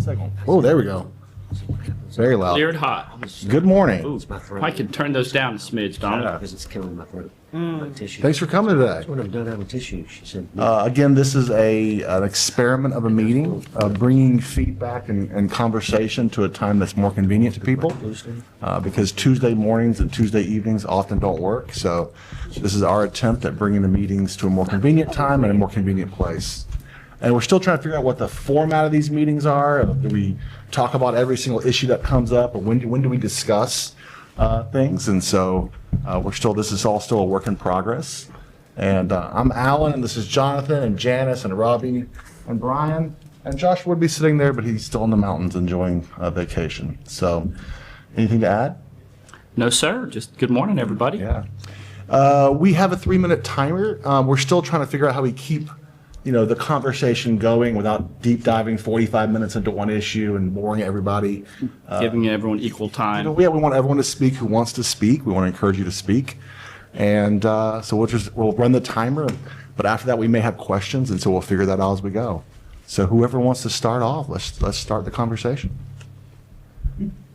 Second. Oh, there we go. Very loud. Cleared hot. Good morning. Ooh, I can turn those down a smidge, Donald. Because it's killing my throat. My tissue. Thanks for coming today. When I'm done having tissue, she said. Again, this is an experiment of a meeting, bringing feedback and conversation to a time that's more convenient to people, because Tuesday mornings and Tuesday evenings often don't work. So this is our attempt at bringing the meetings to a more convenient time and a more convenient place. And we're still trying to figure out what the format of these meetings are. Do we talk about every single issue that comes up, or when do we discuss things? And so this is all still a work in progress. And I'm Alan, and this is Jonathan and Janice and Robbie and Brian. And Josh would be sitting there, but he's still in the mountains enjoying a vacation. So anything to add? No, sir. Just good morning, everybody. Yeah. We have a 3-minute timer. We're still trying to figure out how we keep the conversation going without deep diving 45 minutes into one issue and boring everybody. Giving everyone equal time. We want everyone to speak who wants to speak. We want to encourage you to speak. And so we'll run the timer, but after that we may have questions, and so we'll figure that out as we go. So whoever wants to start off, let's start the conversation.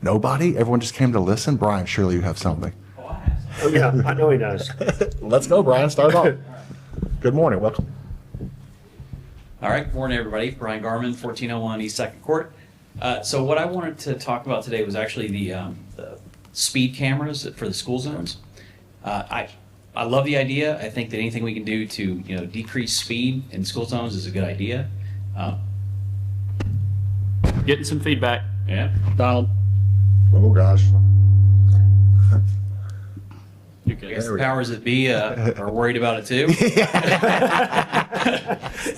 Nobody? Everyone just came to listen? Brian, surely you have something. Oh, yeah, I know he does. Let's go, Brian. Start off. Good morning. Welcome. All right, good morning, everybody. Brian Garman, 1401 East 2nd Court. So what I wanted to talk about today was actually the speed cameras for the school zones. I love the idea. I think that anything we can do to decrease speed in school zones is a good idea. Getting some feedback. Yeah. Donald. Oh, gosh. I guess the powers that be are worried about it too.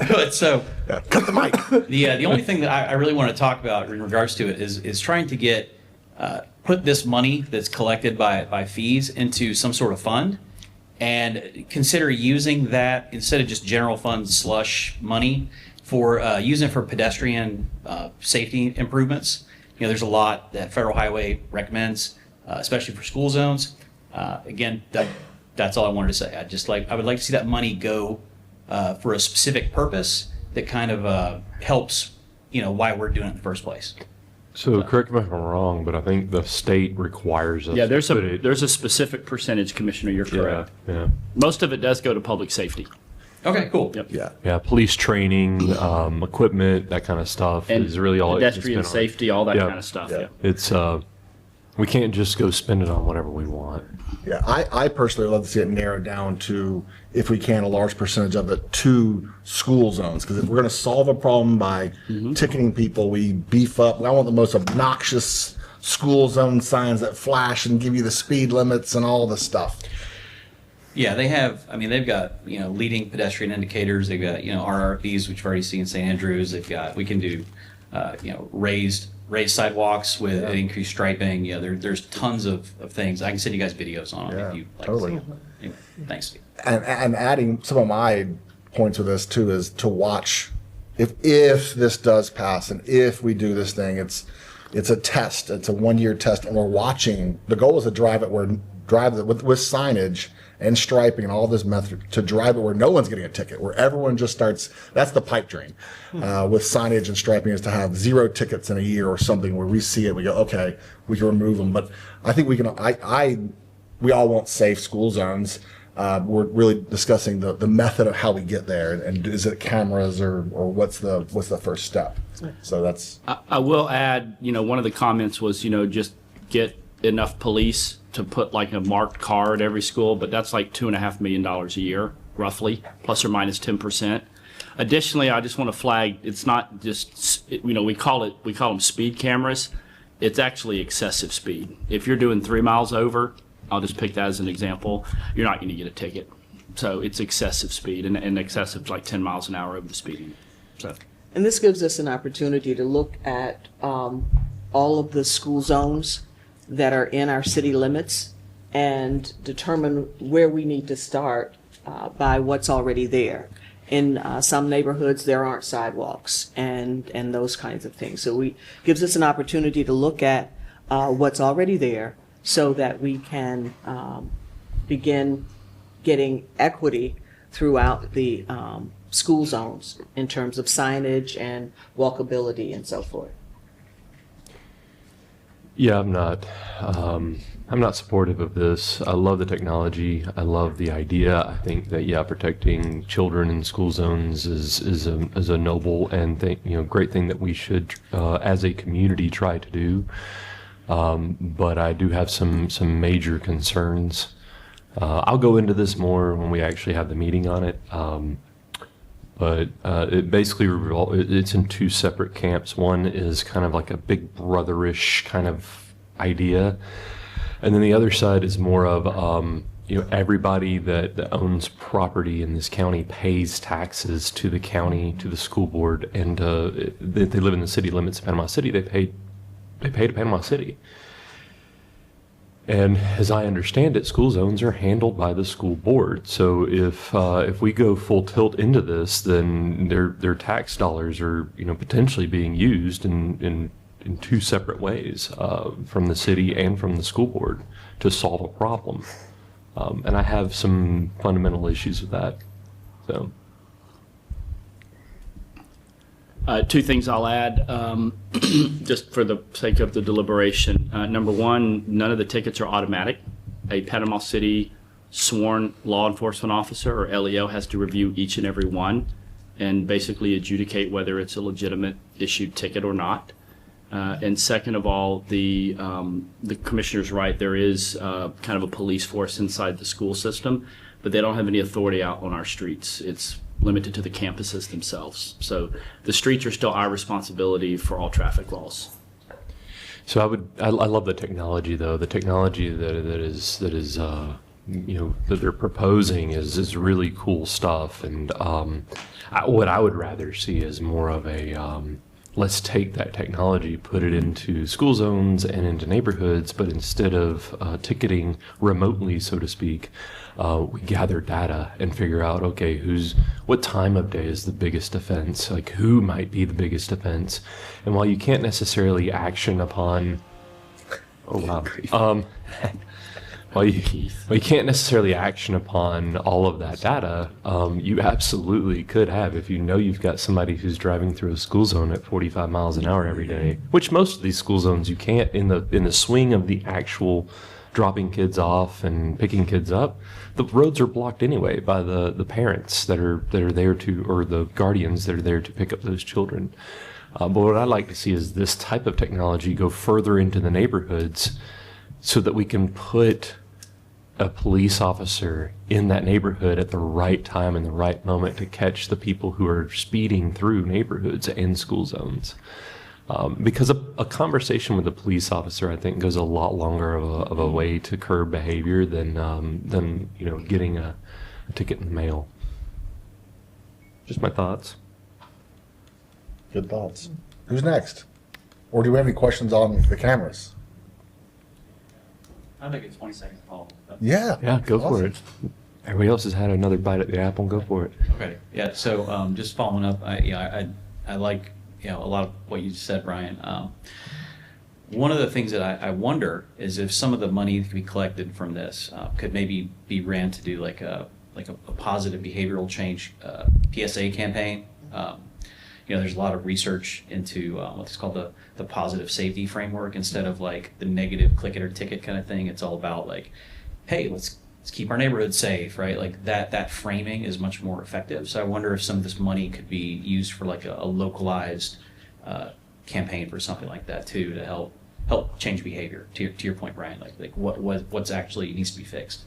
But so, Cut the mic. the only thing that I really want to talk about in regards to it is trying to get put this money that's collected by fees into some sort of fund, and consider using that instead of just general fund slush money for using it for pedestrian safety improvements. There's a lot that Federal Highway recommends, especially for school zones. Again, that's all I wanted to say. I would like to see that money go for a specific purpose that kind of helps, why we're doing it in the first place. So correct me if I'm wrong, but I think the state requires us. Yeah, to put it. there's a specific percentage, Commissioner. You're correct. Yeah. Most of it does go to public safety. Okay, cool. Yep. Yeah. Yeah. Police training, equipment, that kind of stuff And is really all it's pedestrian been on. safety, all that Yeah. kind of stuff. Yeah. Yeah. It's we can't just go spend it on whatever we want. Yeah, I personally love to see it narrowed down to, if we can, a large percentage of it to school zones. Because if we're going to solve a problem by ticketing people, we beef up. I want the most obnoxious school zone signs that flash and give you the speed limits and all this stuff. Yeah, they've got, leading pedestrian indicators. They've got, RRPs, which we've already seen in St. Andrews. We can do, raised sidewalks with increased striping. There's tons of things. I can send you guys videos on them Yeah, if you'd like totally. to see them. Anyway, thanks. And adding some of my points with this too is to watch if this does pass and if we do this thing, it's a test. It's a 1-year test, and we're watching. The goal is to drive it with signage and striping and all this method, to drive it where no one's getting a ticket, where everyone just starts. That's the pipe dream. With signage and striping is to have 0 tickets in a year or something, where we see it, we go, okay, we can remove them. But I think we can. We all want safe school zones. We're really discussing the method of how we get there, and is it cameras or what's the first step? So that's. I will add, one of the comments was, just get enough police to put like a marked car at every school, but that's like $2.5 million a year, roughly, plus or minus 10%. Additionally, I just want to flag, it's not just, we call them speed cameras. It's actually excessive speed. If you're doing 3 miles over, I'll just pick that as an example, you're not going to get a ticket. So it's excessive speed, and excessive is like 10 miles an hour over the speed limit. So. And this gives us an opportunity to look at all of the school zones that are in our city limits and determine where we need to start by what's already there. In some neighborhoods, there aren't sidewalks and those kinds of things. So it gives us an opportunity to look at what's already there so that we can begin getting equity throughout the school zones in terms of signage and walkability and so forth. Yeah, I'm not supportive of this. I love the technology. I love the idea. I think that, yeah, protecting children in school zones is a noble and great thing that we should, as a community, try to do. But I do have some major concerns. I'll go into this more when we actually have the meeting on it. But it basically it's in two separate camps. One is kind of like a big brotherish kind of idea, and then the other side is more of everybody that owns property in this county pays taxes to the county, to the school board, and if they live in the city limits of Panama City, they pay to Panama City. And as I understand it, school zones are handled by the school board. So if we go full tilt into this, then their tax dollars are potentially being used in two separate ways, from the city and from the school board, to solve a problem. And I have some fundamental issues with that. So. Two things I'll add, just for the sake of the deliberation. Number one, none of the tickets are automatic. A Panama City sworn law enforcement officer, or LEO, has to review each and every one and basically adjudicate whether it's a legitimate issued ticket or not. And second of all, the commissioner's right. There is kind of a police force inside the school system, but they don't have any authority out on our streets. It's limited to the campuses themselves. So the streets are still our responsibility for all traffic laws. So I love the technology, though. The technology that they're proposing is really cool stuff. And what I would rather see is more of a let's take that technology, put it into school zones and into neighborhoods, but instead of ticketing remotely, so to speak, we gather data and figure out, okay, what time of day is the biggest offense? Like, who might be the biggest offense? And while you can't necessarily action upon, while you can't necessarily action upon all of that data, you absolutely could have, if you've got somebody who's driving through a school zone at 45 miles an hour every day, which most of these school zones you can't, in the swing of the actual dropping kids off and picking kids up, the roads are blocked anyway by the parents that are there to, or the guardians that are there to pick up those children. But what I'd like to see is this type of technology go further into the neighborhoods, so that we can put a police officer in that neighborhood at the right time and the right moment to catch the people who are speeding through neighborhoods and school zones. Because a conversation with a police officer, I think, goes a lot longer of a way to curb behavior than getting a ticket in the mail. Just my thoughts. Good thoughts. Who's next? Or do we have any questions on the cameras? I think it's 20 seconds call. Yeah. Yeah, go for Awesome. it. Everybody else has had another bite at the apple. Go for it. Okay. Yeah. So just following up, I like a lot of what you said, Brian. One of the things that I wonder is if some of the money that could be collected from this could maybe be ran to do like a positive behavioral change PSA campaign. There's a lot of research into what's called the positive safety framework, instead of like the negative click it or ticket kind of thing. It's all about like, hey, let's keep our neighborhood safe, right? Like that framing is much more effective. So I wonder if some of this money could be used for like a localized campaign for something like that too, to help change behavior. To your point, Brian, like what's actually needs to be fixed.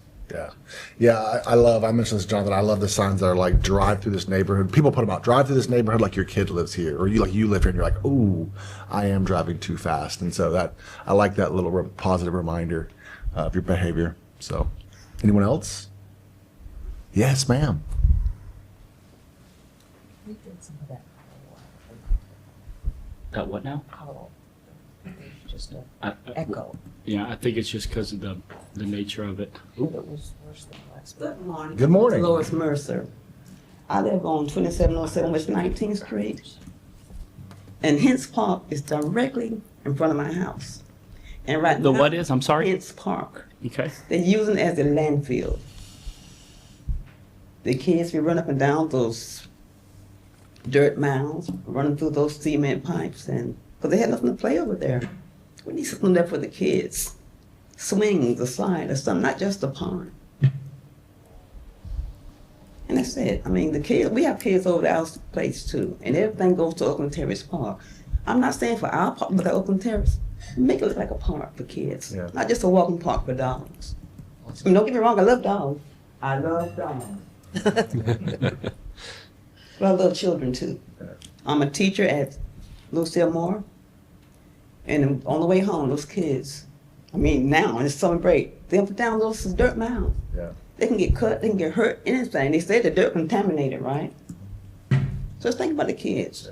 Yeah. I mentioned this, Jonathan, I love the signs that are like, drive through this neighborhood. People put them out, drive through this neighborhood like your kid lives here, or you live here and you're like, ooh, I am driving too fast. And so I like that little positive reminder of your behavior. So, anyone else? Yes, ma'am. We did some of that. That what now? Hollow. Just an I- echo. Yeah, I think it's just because of the nature of it. It was worse than last week. Good morning. Good morning. Lois Mercer. I live on 2707 West 19th Street. And Hens Park is directly in front of my house. And right The now. what is? I'm sorry? Hens Park. Okay. They're using it as a landfill. The kids be running up and down those dirt mounds, running through those cement pipes, and because they had nothing to play over there. We need something there for the kids. Swings, a slide, or something, not just a pond. And that's it. I mean, the kids, we have kids over at our place too, and everything goes to Oakland Terrace Park. I'm not saying for our park, but at Oakland Terrace, make it look like a park for kids, Yeah. not just a walking park for dogs. I mean, don't get me wrong, I love dogs. I love dogs. But I love children too. I'm a teacher at Lucille Moore, and on the way home, those kids, I mean, now, in the summer break, they put down those dirt mounds. Yeah. They can get cut, they can get hurt, anything. They say the dirt contaminated, right? So let's think about the kids.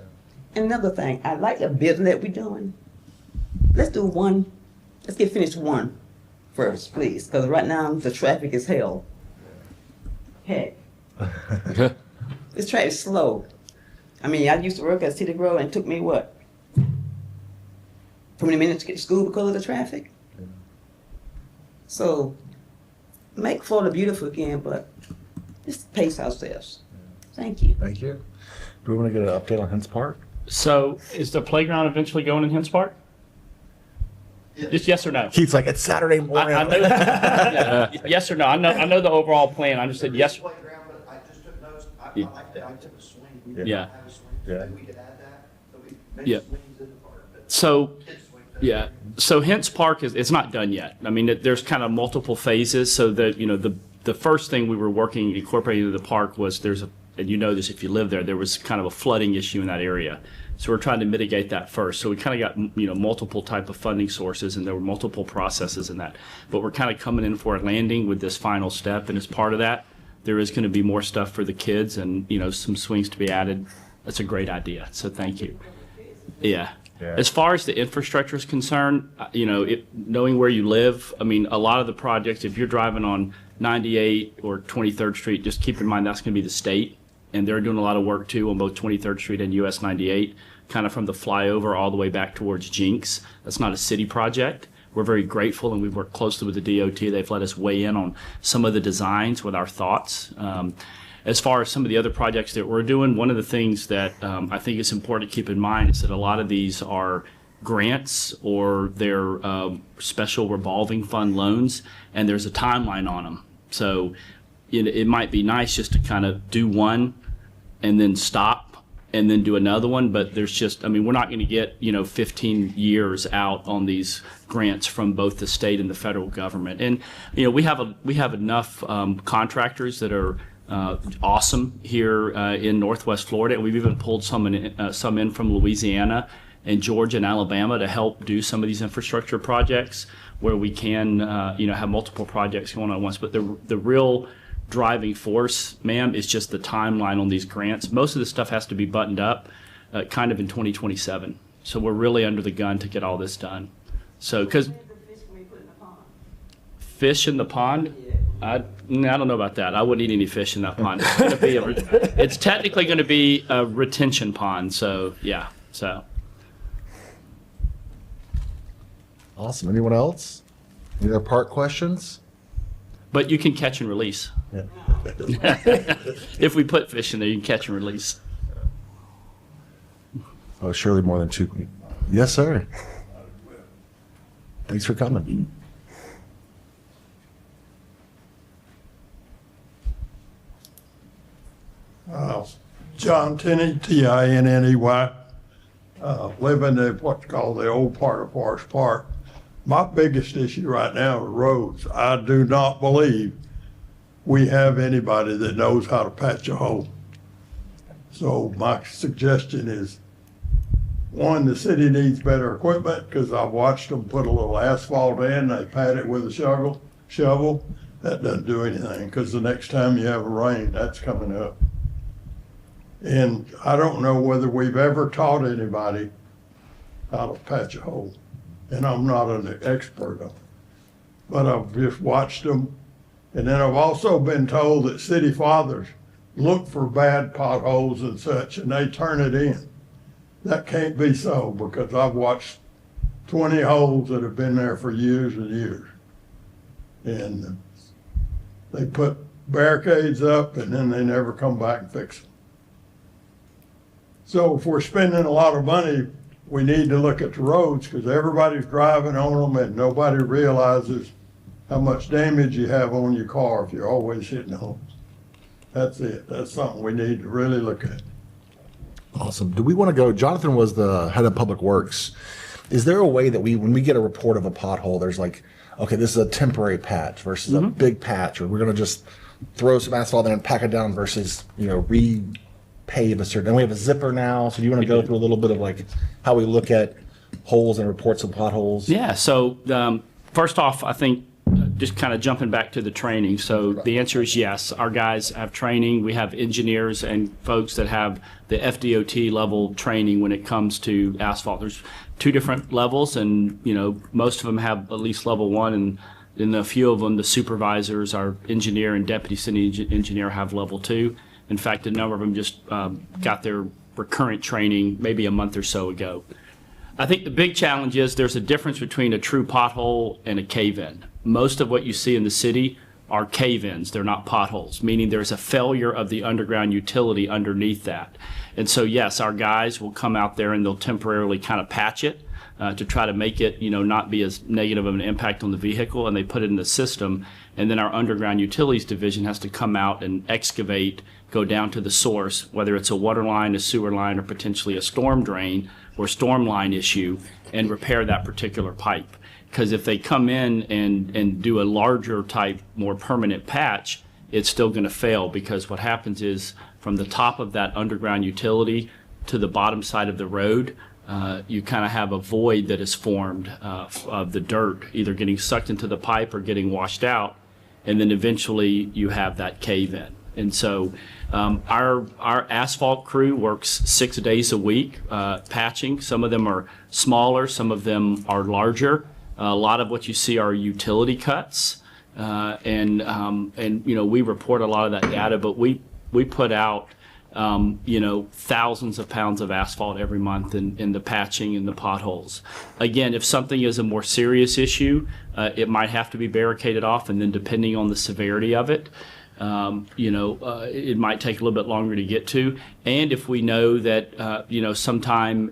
And another thing, I like the business that we're doing. Let's do one, let's get finished one first, please, because right now the traffic is hell. Heck, this traffic is slow. I mean, I used to work at City Grove and it took me what? 20 minutes to get to school because of the traffic? So, make Florida beautiful again, but just pace ourselves. Thank you. Thank you. Do we want to get an update on Hens Park? So is the playground eventually going in Hens Park? Just yes or no? Keith's like, it's Saturday morning. I know, yeah, yes or no? I know the overall plan. I just said yes. Playground, but I just took notes. I Yeah. like that. I took a swing. We Yeah. didn't have a swing. Yeah. Maybe we could add that. So we make Yeah. swings in the park. but So, kids swing. yeah. So Hens Park it's not done yet. I mean, there's kind of multiple phases. So the first thing we were incorporating into the park was and you know this if you live there was kind of a flooding issue in that area. So we're trying to mitigate that first. So we kind of got, multiple type of funding sources, and there were multiple processes in that. But we're kind of coming in for a landing with this final step, and as part of that, there is going to be more stuff for the kids and, some swings to be added. That's a great idea. So thank you. Yeah. Yeah. As far as the infrastructure is concerned, knowing where you live, I mean, a lot of the projects, if you're driving on 98 or 23rd Street, just keep in mind that's going to be the state. And they're doing a lot of work too on both 23rd Street and US 98, kind of from the flyover all the way back towards Jinx. That's not a city project. We're very grateful, and we've worked closely with the DOT. They've let us weigh in on some of the designs with our thoughts. As far as some of the other projects that we're doing, one of the things that I think is important to keep in mind is that a lot of these are grants or they're special revolving fund loans, and there's a timeline on them. So it might be nice just to kind of do one and then stop and then do another one, but we're not going to get 15 years out on these grants from both the state and the federal government. And we have enough contractors that are awesome here in Northwest Florida, and we've even pulled some in from Louisiana and Georgia and Alabama to help do some of these infrastructure projects where we can have multiple projects going on at once. But the real driving force, ma'am, is just the timeline on these grants. Most of this stuff has to be buttoned up kind of in 2027. So we're really under the gun to get all this done. So, because fish in the pond, I don't know about that. I wouldn't eat any fish in that pond. It's technically going to be a retention pond. So, yeah. So. Awesome. Anyone else? Any other park questions? But you can catch and release. Yeah. If we put fish in there, you can catch and release. Oh, surely more than two. Yes, sir. Thanks for coming. John Tinney, Tinney, living in what's called the old part of Forest Park. My biggest issue right now is roads. I do not believe we have anybody that knows how to patch a hole. So my suggestion is, one, the city needs better equipment, because I've watched them put a little asphalt in, they pat it with a shovel. That doesn't do anything, because the next time you have a rain, that's coming up. And I don't know whether we've ever taught anybody how to patch a hole. And I'm not an expert on it, but I've just watched them. And then I've also been told that city fathers look for bad potholes and such, and they turn it in. That can't be so, because I've watched 20 holes that have been there for years and years. And they put barricades up, and then they never come back and fix them. So if we're spending a lot of money we need to look at the roads because everybody's driving on them and nobody realizes how much damage you have on your car if you're always hitting homes. That's it. That's something we need to really look at. Awesome. Do we want to go, Jonathan was the head of Public Works. Is there a way that when we get a report of a pothole, there's like, okay, this is a temporary patch versus a big patch, or we're going to just throw some asphalt there and pack it down versus, repave a certain, and we have a zipper now. So do you want to go through a little bit of like how we look at holes and reports of potholes? Yeah, so first off, I think just kind of jumping back to the training. So the answer is yes. Our guys have training. We have engineers and folks that have the FDOT level training when it comes to asphalt. There's 2 different levels, and most of them have at least level 1, and in a few of them, the supervisors, our engineer and deputy city engineer, have level 2. In fact, a number of them just got their recurrent training maybe a month or so ago. I think the big challenge is there's a difference between a true pothole and a cave-in. Most of what you see in the city are cave-ins. They're not potholes, meaning there's a failure of the underground utility underneath that. And so, yes, our guys will come out there and they'll temporarily kind of patch it to try to make it, not be as negative of an impact on the vehicle, and they put it in the system. And then our underground utilities division has to come out and excavate, go down to the source, whether it's a water line, a sewer line, or potentially a storm drain or storm line issue, and repair that particular pipe. Because if they come in and do a larger type, more permanent patch, it's still going to fail, because what happens is from the top of that underground utility to the bottom side of the road, you kind of have a void that is formed of the dirt either getting sucked into the pipe or getting washed out, and then eventually you have that cave in. And so our asphalt crew works 6 days a week patching. Some of them are smaller, some of them are larger. A lot of what you see are utility cuts, and we report a lot of that data, but we put out thousands of pounds of asphalt every month in the patching and the potholes. Again, if something is a more serious issue, it might have to be barricaded off, and then depending on the severity of it, it might take a little bit longer to get to. And if we know that, sometime,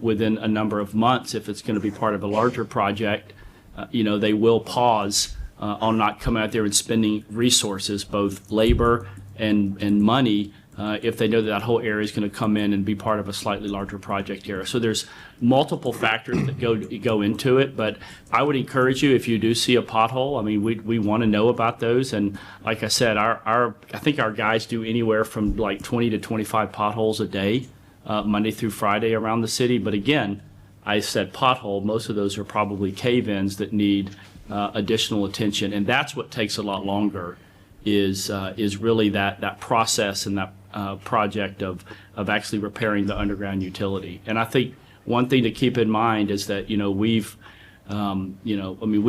within a number of months, if it's going to be part of a larger project, they will pause on not coming out there and spending resources, both labor and money, if they know that whole area is going to come in and be part of a slightly larger project area. So there's multiple factors that go into it, but I would encourage you, if you do see a pothole, I mean, we want to know about those. And like I said, I think our guys do anywhere from like 20 to 25 potholes a day, Monday through Friday around the city. But again, I said pothole, most of those are probably cave-ins that need additional attention. And that's what takes a lot longer, is really that process and that project of actually repairing the underground utility. And I think one thing to keep in mind is that, we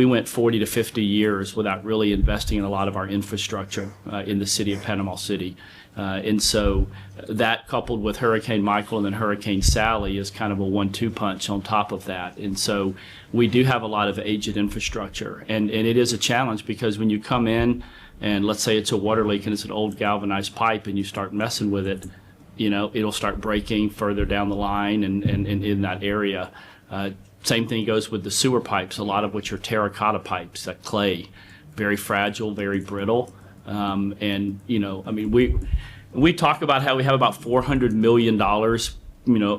went 40 to 50 years without really investing in a lot of our infrastructure in the city of Panama City. And so that, coupled with Hurricane Michael and then Hurricane Sally, is kind of a 1-2 punch on top of that. And so we do have a lot of aged infrastructure. And it is a challenge, because when you come in, and let's say it's a water leak and it's an old galvanized pipe, and you start messing with it, it'll start breaking further down the line and in that area. Same thing goes with the sewer pipes, a lot of which are terracotta pipes, that clay, very fragile, very brittle. We talk about how we have about $400 million,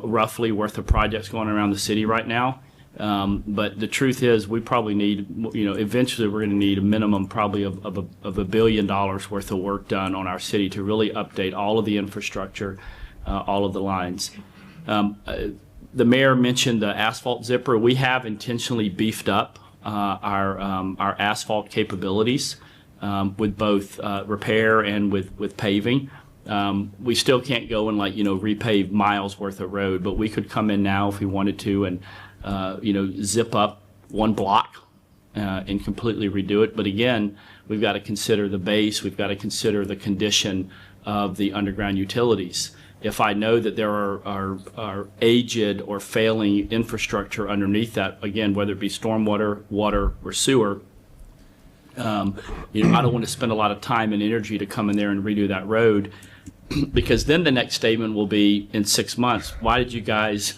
roughly, worth of projects going around the city right now. But the truth is, we probably need, eventually we're going to need a minimum probably of $1 billion worth of work done on our city to really update all of the infrastructure, all of the lines. The mayor mentioned the asphalt zipper. We have intentionally beefed up our asphalt capabilities with both repair and with paving. We still can't go and repave miles worth of road, but we could come in now if we wanted to and zip up one block and completely redo it. But again, we've got to consider the base. We've got to consider the condition of the underground utilities. If I know that there are aged or failing infrastructure underneath that, again, whether it be stormwater, water, or sewer, I don't want to spend a lot of time and energy to come in there and redo that road. Because then the next statement will be in 6 months, why did you guys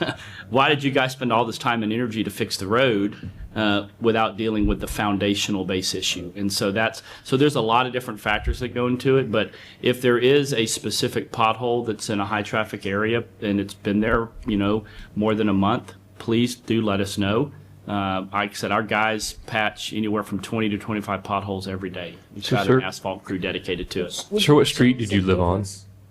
spend all this time and energy to fix the road without dealing with the foundational base issue? And so there's a lot of different factors that go into it. But if there is a specific pothole that's in a high traffic area and it's been there, more than a month, please do let us know. Like I said, our guys patch anywhere from 20 to 25 potholes every day. We've So, got sir- an asphalt crew dedicated to it. Sir, what street did you live on?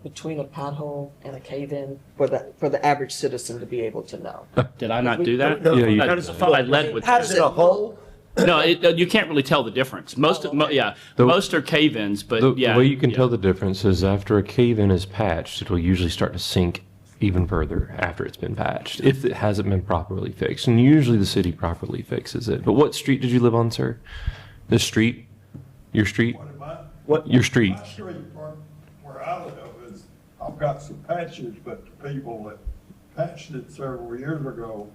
Between a pothole and a cave-in for the average citizen to be able to know. Did I not do that? Yeah, you- I thought I led with How does that. it look? No, you can't really tell the difference. Most are cave-ins, but The yeah. way you can yeah. tell the difference is after a cave-in is patched, it will usually start to sink even further after it's been patched, if it hasn't been properly fixed. And usually the city properly fixes it. But what street did you live on, sir? This street? Your street? What am I? Your street? My street, where I live, is, I've got some patches, but the people that patched it several years ago,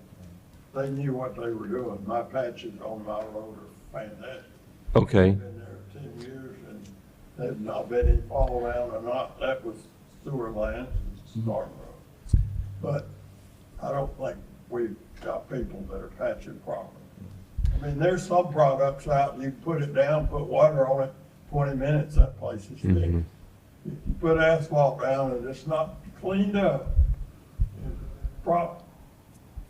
they knew what they were doing. My patches on my road are fantastic. Okay. Been there 10 years, and there's not been any fall down or not. That was sewer land, Starting Road. But I don't think we've got people that are patching properly. I mean, there's some products out, you put it down, put water on it, 20 minutes, that place is fixed. Mhm. If you put asphalt down and it's not cleaned up,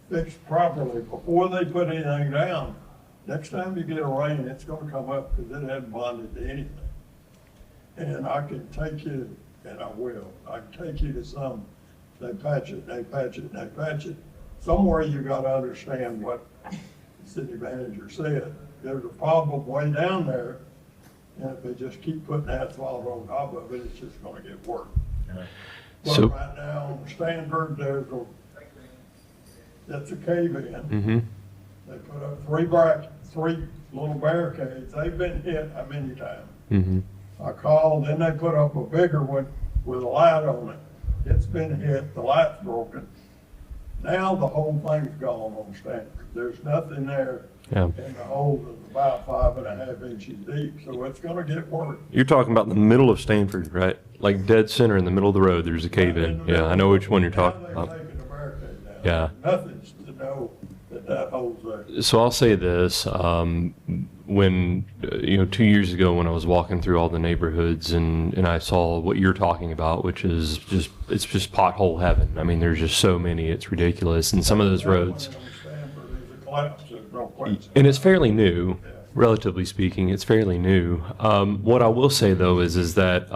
fixed properly before they put anything down, next time you get a rain, it's gonna come up because it hasn't bonded to anything. And I can take you, and I will, I can take you to some, they patch it, they patch it, they patch it. Somewhere you gotta understand what the city manager said. There's a problem way down there, and if they just keep putting asphalt on top of it, it's just gonna get worse. So- But right now, on Stanford, that's a cave-in. Mm-hmm. They put up three little barricades. They've been hit how many times? Mm-hmm. I called, then they put up a bigger one with a light on it. It's been hit, the light's broken. Now the whole thing's gone on Stanford. There's nothing there. Yeah. And the hole is about 5.5 inches deep, so it's gonna get worse. You're talking about the middle of Stanford, right? Like dead center in the middle of the road, there's a cave-in. Yeah, I know which one you're talking Now about. they're taking the barricade down. Yeah. Nothing's to know that hole's there. So I'll say this, when, 2 years ago when I was walking through all the neighborhoods and I saw what you're talking about, which is it's just pothole heaven. I mean, there's just so many, it's ridiculous. And some of those roads, That one on Stanford is a collapse, there's no question. and it's fairly new, relatively speaking, it's fairly new. What I will say though is that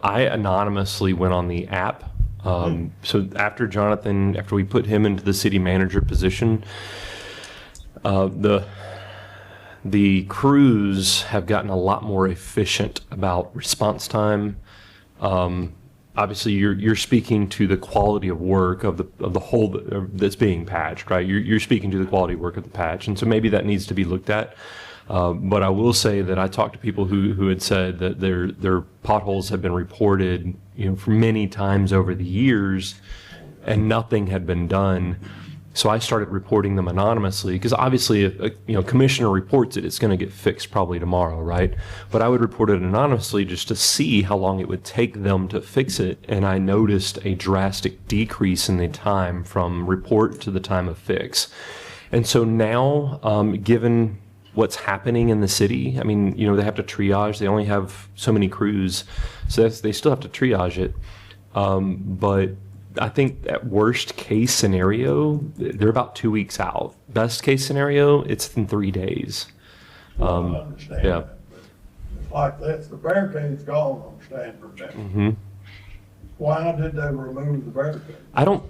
I anonymously went on the app. So after we put him into the city manager position, the crews have gotten a lot more efficient about response time. Obviously, you're speaking to the quality of work of the hole that's being patched, right? You're speaking to the quality of work of the patch, and so maybe that needs to be looked at. But I will say that I talked to people who had said that their potholes have been reported, for many times over the years, and nothing had been done. So I started reporting them anonymously because obviously if a commissioner reports it, it's going to get fixed probably tomorrow, right? But I would report it anonymously just to see how long it would take them to fix it. And I noticed a drastic decrease in the time from report to the time of fix. And so now, given what's happening in the city, I mean, they have to triage. They only have so many crews, so they still have to triage it. But I think at worst case scenario, they're about 2 weeks out. Best case scenario, it's in 3 days. I understand yeah. that, but it's like this, the barricade's gone on Stanford now. Mm-hmm. Why did they remove the barricade? I don't.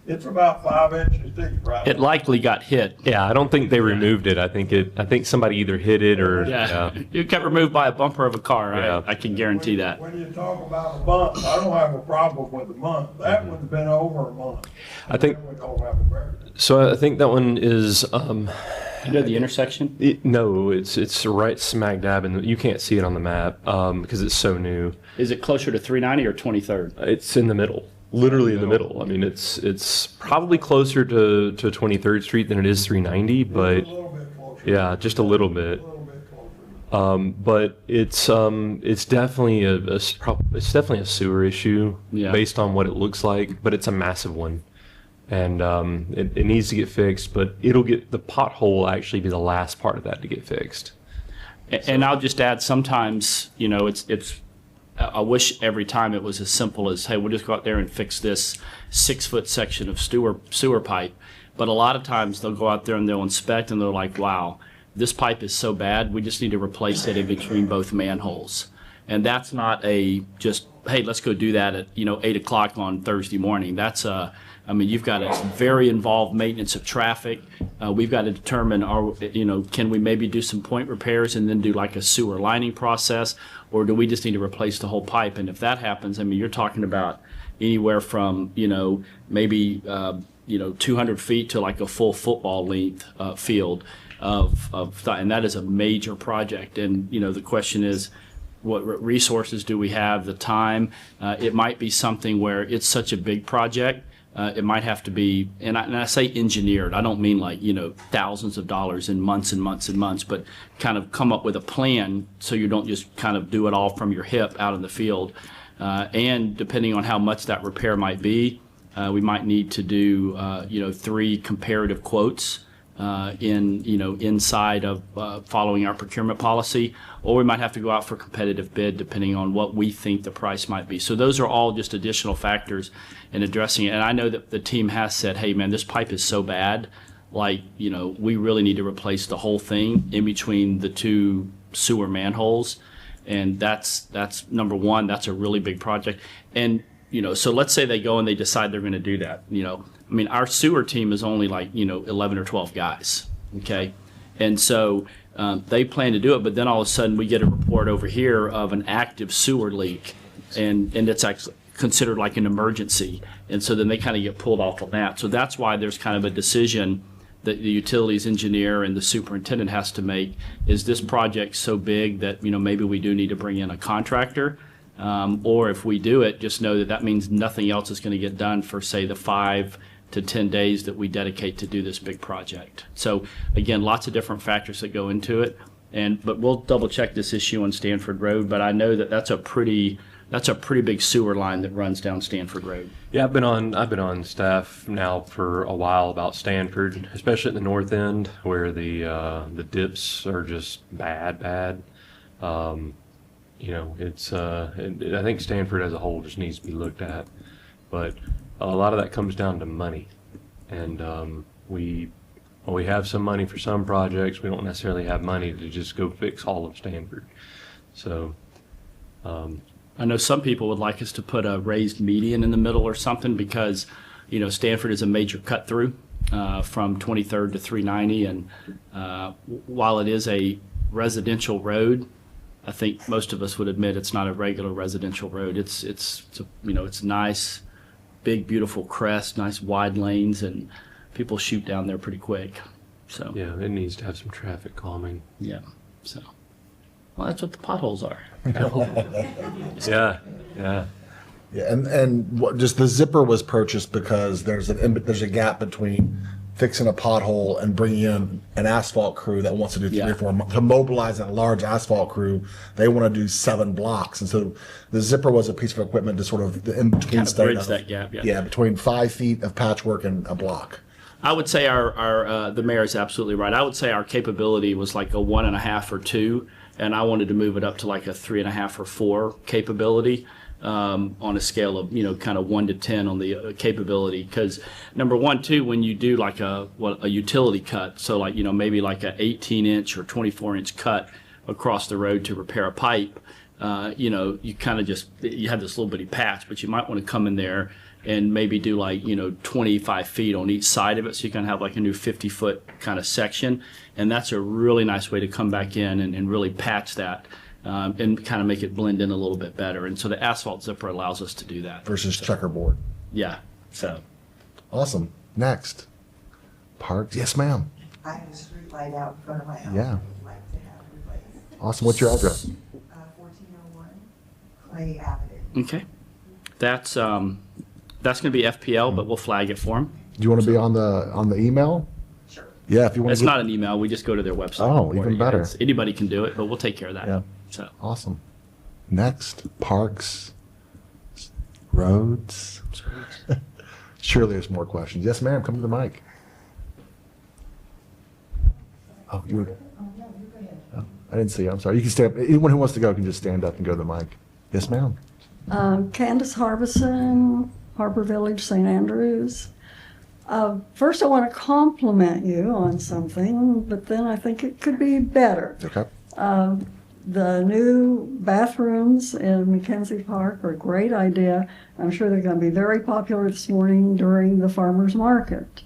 It's about 5 inches deep, right? It likely got hit. Yeah, I don't think they removed it. I think somebody either hit it or. Yeah, it got removed by a bumper of a car. Yeah. I can guarantee that. When you talk about a month, I don't have a problem with a month. That one's been over a month. I think. We don't have a barricade. So I think that one is. You know the intersection? No, it's right smack dab in you can't see it on the map because it's so new. Is it closer to 390 or 23rd? It's in the middle, literally in the middle. I mean, it's probably closer to 23rd Street than it is 390, A but little bit closer. yeah, just a little bit. A little bit closer. But it's definitely it's definitely a sewer issue Yeah. based on what it looks like, but it's a massive one. And it needs to get fixed, but the pothole will actually be the last part of that to get fixed. And I'll just add, sometimes, you know, I wish every time it was as simple as, hey, we'll just go out there and fix this 6-foot section of sewer pipe. But a lot of times they'll go out there and they'll inspect and they're like, wow, this pipe is so bad, we just need to replace it in between both manholes. And that's not just, hey, let's go do that at, 8 o'clock on Thursday morning. You've got a very involved maintenance of traffic. We've got to determine, can we maybe do some point repairs and then do like a sewer lining process? Or do we just need to replace the whole pipe? And if that happens, you're talking about anywhere from, maybe, 200 feet to like a full football length field and that is a major project. And, the question is, what resources do we have, the time? It might be something where it's such a big project. It might have to be, and I say engineered, I don't mean like, thousands of dollars in months and months and months, but kind of come up with a plan so you don't just kind of do it all from your hip out in the field. And depending on how much that repair might be, we might need to do, 3 comparative quotes inside of following our procurement policy, or we might have to go out for competitive bid depending on what we think the price might be. So those are all just additional factors in addressing it. And I know that the team has said, hey man, this pipe is so bad, we really need to replace the whole thing in between the 2 sewer manholes. And that's number one, that's a really big project. And so let's say they go and they decide they're going to do that. Our sewer team is only 11 or 12 guys, okay? And so they plan to do it, but then all of a sudden we get a report over here of an active sewer leak, and it's actually considered like an emergency. And so then they kind of get pulled off on that. So that's why there's kind of a decision that the utilities engineer and the superintendent has to make. Is this project so big that, maybe we do need to bring in a contractor? Or if we do it, just know that means nothing else is going to get done for, say, the 5 to 10 days that we dedicate to do this big project. So again, lots of different factors that go into it. But we'll double check this issue on Stanford Road. But I know that that's a pretty big sewer line that runs down Stanford Road. Yeah, I've been on staff now for a while about Stanford, especially at the north end where the dips are just bad. I think Stanford as a whole just needs to be looked at, but a lot of that comes down to money, and we have some money for some projects. We don't necessarily have money to just go fix all of Stanford. So I know some people would like us to put a raised median in the middle or something because, Stanford is a major cut through from 23rd to 390, and while it is a residential road, I think most of us would admit it's not a regular residential road. It's nice, big, beautiful crest, nice wide lanes, and people shoot down there pretty quick. So yeah, it needs to have some traffic calming. yeah, so well, that's what the potholes are. Yeah. Yeah, and just the zipper was purchased because there's a gap between fixing a pothole and bringing in an asphalt crew that wants to do 3 or 4 months. To mobilize a large asphalt crew, they want to do 7 blocks. And so the zipper was a piece of equipment to sort of the in between Kind of bridge that gap, yeah. Yeah, between 5 feet of patchwork and a block. I would say our the mayor is absolutely right. I would say our capability was like a 1.5 or 2, and I wanted to move it up to like a 3.5 or 4 capability. On a scale of, kind of 1 to 10 on the capability. Because number one, too, when you do like a utility cut, so like, maybe like a 18-inch or 24-inch cut across the road to repair a pipe, you kind of you have this little bitty patch, but you might want to come in there and maybe do like, 25 feet on each side of it. So you can have like a new 50-foot kind of section. And that's a really nice way to come back in and really patch that. And kind of make it blend in a little bit better. And so the asphalt zipper allows us to do that. Versus checkerboard. Yeah, so. Awesome. Next. Parks. Yes, ma'am. I have a street light out in front of my house. Yeah. I'd like to have replaced. Awesome. What's your address? 1401 Clay Avenue. Okay. That's going to be FPL, but we'll flag it for them. Do you want to be on the email? Sure. Yeah, if you want It's to. not an email. We just go to their website. Oh, and report even it. better. Anybody can do it, but we'll take care of that. Yeah. So Awesome. Next, parks, roads. Surely there's more questions. Yes, ma'am, come to the mic. Oh, you were. Oh, I didn't see you. I'm sorry. You can stand. Anyone who wants to go can just stand up and go to the mic. Yes, ma'am. Candace Harbison, Harbor Village, St. Andrews. First, I want to compliment you on something, but then I think it could be better. Okay. The new bathrooms in Mackenzie Park are a great idea. I'm sure they're going to be very popular this morning during the farmers market.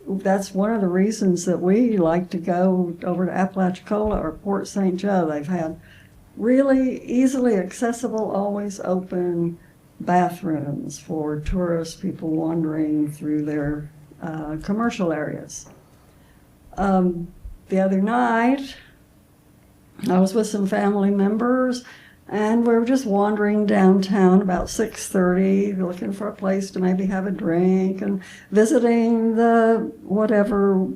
That's one of the reasons that we like to go over to Apalachicola or Port St. Joe. They've had really easily accessible, always open bathrooms for tourists, people wandering through their commercial areas. The other night, I was with some family members, and we were just wandering downtown about 6:30, looking for a place to maybe have a drink and visiting the whatever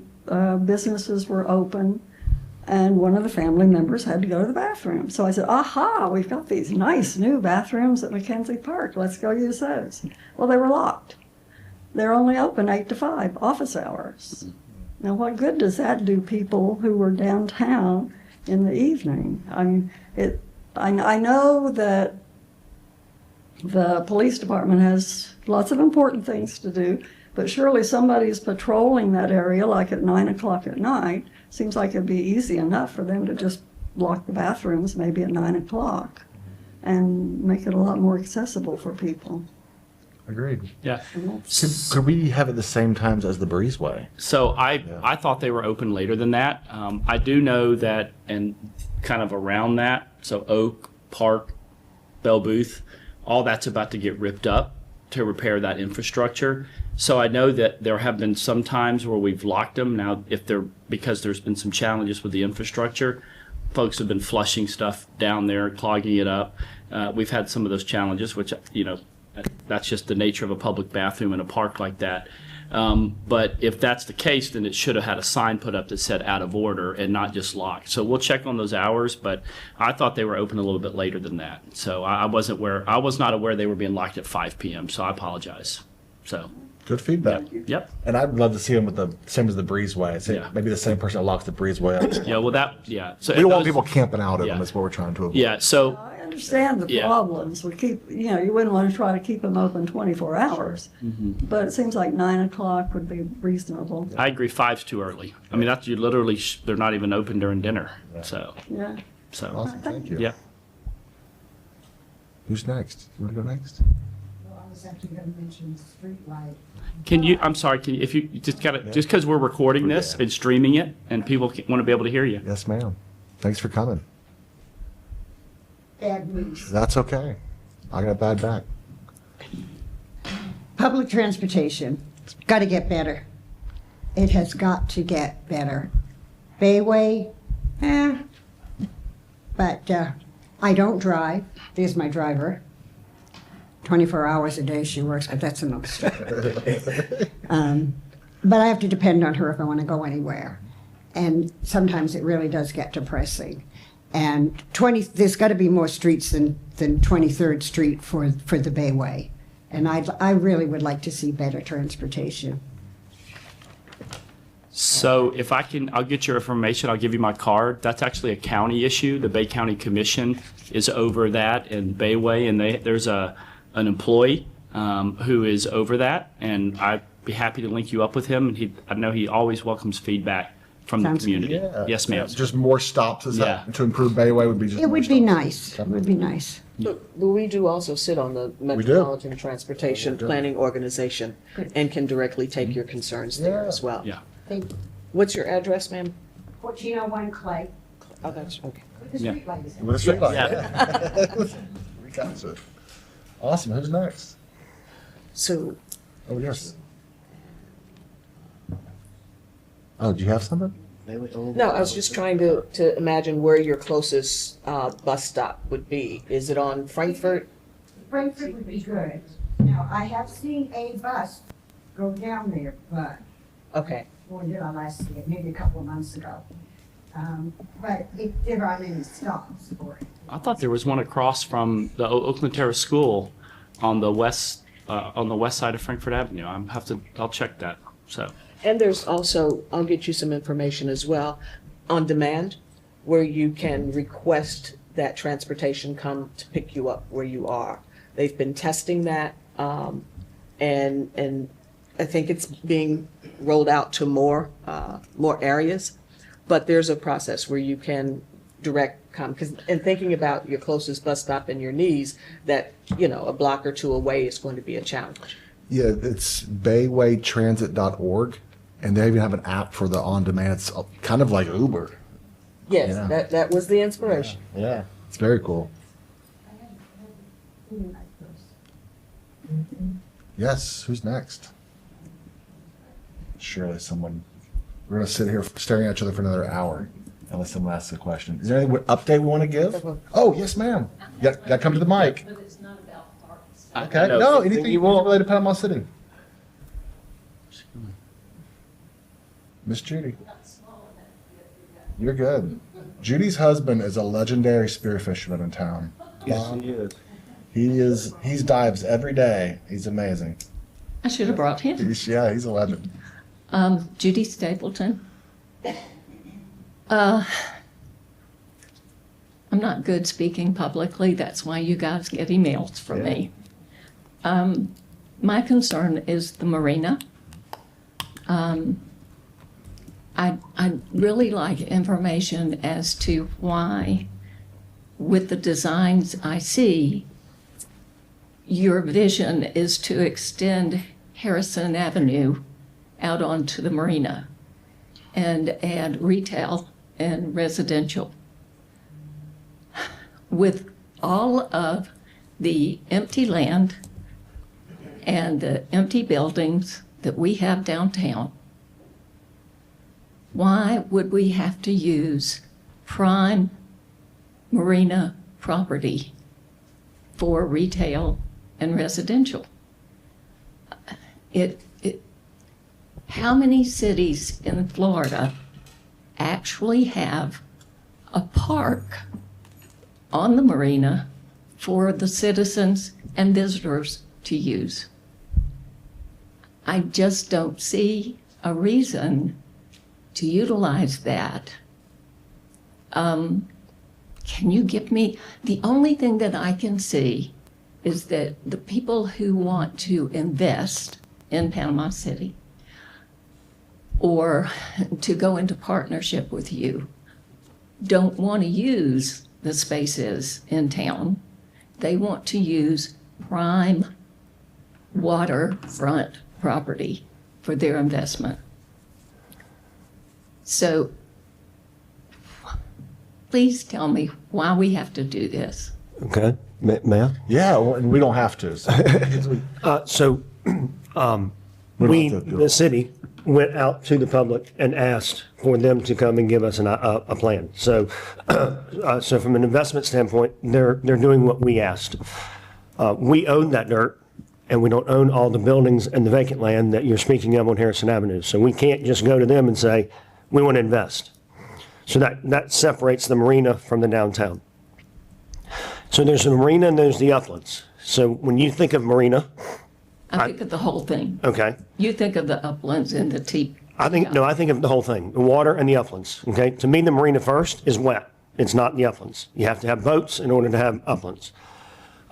businesses were open. And one of the family members had to go to the bathroom. So I said, aha, we've got these nice new bathrooms at Mackenzie Park. Let's go use those. Well, they were locked. They're only open 8 to 5, office hours. Now, what good does that do people who were downtown in the evening? I mean, I know that the police department has lots of important things to do, but surely somebody's patrolling that area like at 9 o'clock at night. Seems like it'd be easy enough for them to just lock the bathrooms maybe at 9 o'clock and make it a lot more accessible for people. Agreed. yeah. Could we have it the same times as the Breezeway? So I thought they were open later than that. I do know that, and kind of around that, so Oak Park, Belle Booth, all that's about to get ripped up to repair that infrastructure. So I know that there have been some times where we've locked them. Now, because there's been some challenges with the infrastructure, folks have been flushing stuff down there, clogging it up. We've had some of those challenges, which, that's just the nature of a public bathroom in a park like that. But if that's the case, then it should have had a sign put up that said out of order and not just locked. So we'll check on those hours, but I thought they were open a little bit later than that. So I was not aware they were being locked at 5 p.m., so I apologize. So, Good feedback. yep. And I'd love to see them with the same as the Breezeway. Yeah. Maybe the same person that locks the Breezeway up. Yeah, well, yeah. So We don't want those- people camping out of them. Yeah. That's what we're trying to avoid. Yeah, so, I understand the Yeah. problems. We keep, you wouldn't want to try to keep them open 24 hours. But it seems like 9 o'clock would be reasonable. I agree, 5's too early. I mean, that's, you literally, they're not even open during dinner, so, Yeah. Awesome, thank you. yeah. Who's next? You want to go next? Well, I was actually gonna mention streetlight. I'm sorry, if you just just because we're recording this and streaming it, and people want to be able to hear you. Yes, ma'am. Thanks for coming. Bad news. That's okay. I got a bad back. Public transportation, got to get better. It has got to get better. Bayway, but I don't drive. There's my driver. 24 hours a day she works, but that's another story. But I have to depend on her if I want to go anywhere. And sometimes it really does get depressing. And there's got to be more streets than 23rd Street for the Bayway. And I really would like to see better transportation. So if I'll get your information, I'll give you my card. That's actually a county issue. The Bay County Commission is over that in Bayway, and there's an employee who is over that, and I'd be happy to link you up with him. And I know he always welcomes feedback from the Sounds community. Yes, ma'am. Just more stops Yeah. to improve Bayway would be just. It more would be stops. nice. It would be nice. But we do also sit on the do. Metropolitan Transportation We do. Planning Organization and can directly take your concerns there Yeah. as well. Yeah. Thank you. What's your address, ma'am? 1401 Clay. Oh, that's, okay. With the Yeah. streetlights. With a street light. Yeah. We got it. Awesome. Who's next? So, Oh, yes. Oh, do you have something? no, I was just trying to imagine where your closest bus stop would be. Is it on Frankfurt? Frankfurt would be good. Now, I have seen a bus go down there, but Okay. when we did our last skit, maybe a couple of months ago. But it did run any stops for it. I thought there was one across from the Oakland Terrace School on the west side of Frankfurt Avenue. I'll check that. So And there's also, I'll get you some information as well, on demand, where you can request that transportation come to pick you up where you are. They've been testing that, and I think it's being rolled out to more areas. But there's a process where you can direct come, and thinking about your closest bus stop and your needs, that, a block or two away is going to be a challenge. Yeah, it's baywaytransit.org, and they even have an app for the on-demand. It's kind of like Uber. Yes, Yeah. that was the inspiration. Yeah, it's very cool. Yes, who's next? Surely someone. We're going to sit here staring at each other for another hour unless someone asks a question. Is there any update we want to give? Oh, yes, ma'am. You got to come to the mic. But it's not about parks. Okay. No, anything you want related to Panama City. Miss Judy. You're good. Judy's husband is a legendary spear fisherman in town. Yes, he is. He dives every day. He's amazing. I should have brought him. He's a legend. Judy Stapleton. I'm not good speaking publicly. That's why you guys get emails from me. My concern is the marina. I'd really like information as to why, with the designs I see, your vision is to extend Harrison Avenue out onto the marina and add retail and residential. With all of the empty land and the empty buildings that we have downtown, why would we have to use prime marina property for retail and residential? How many cities in Florida actually have a park on the marina for the citizens and visitors to use? I just don't see a reason to utilize that. Can you give me, the only thing that I can see is that the people who want to invest in Panama City or to go into partnership with you don't want to use the spaces in town. They want to use prime waterfront property for their investment. So please tell me why we have to do this. Okay, may I? Yeah, well, and we don't have to. So. The city went out to the public and asked for them to come and give us a plan. So, so from an investment standpoint, they're doing what we asked. We own that dirt, and we don't own all the buildings and the vacant land that you're speaking of on Harrison Avenue. So we can't just go to them and say, we want to invest. So that separates the marina from the downtown. So there's the marina and there's the uplands. So when you think of marina, I think of the whole thing. okay, You think of the uplands and the teak. I think of the whole thing, the water and the uplands, okay? To me, the marina first is wet. It's not the uplands. You have to have boats in order to have uplands.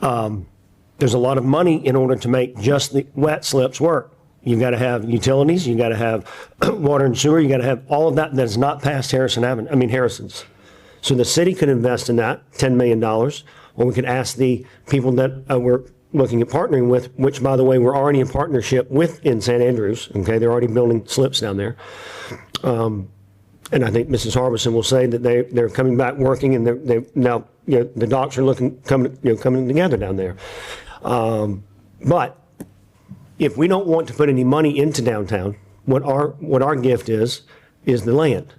There's a lot of money in order to make just the wet slips work. You've got to have utilities, you've got to have water and sewer, you got to have all of that that's not past Harrison's. So the city could invest in that, $10 million, or we could ask the people that we're looking at partnering with, which, by the way, we're already in partnership with in St. Andrews. Okay, they're already building slips down there. And I think Mrs. Harbison will say that they're coming back working, and they now, the docks are coming together down there. But if we don't want to put any money into downtown, what our gift is the land.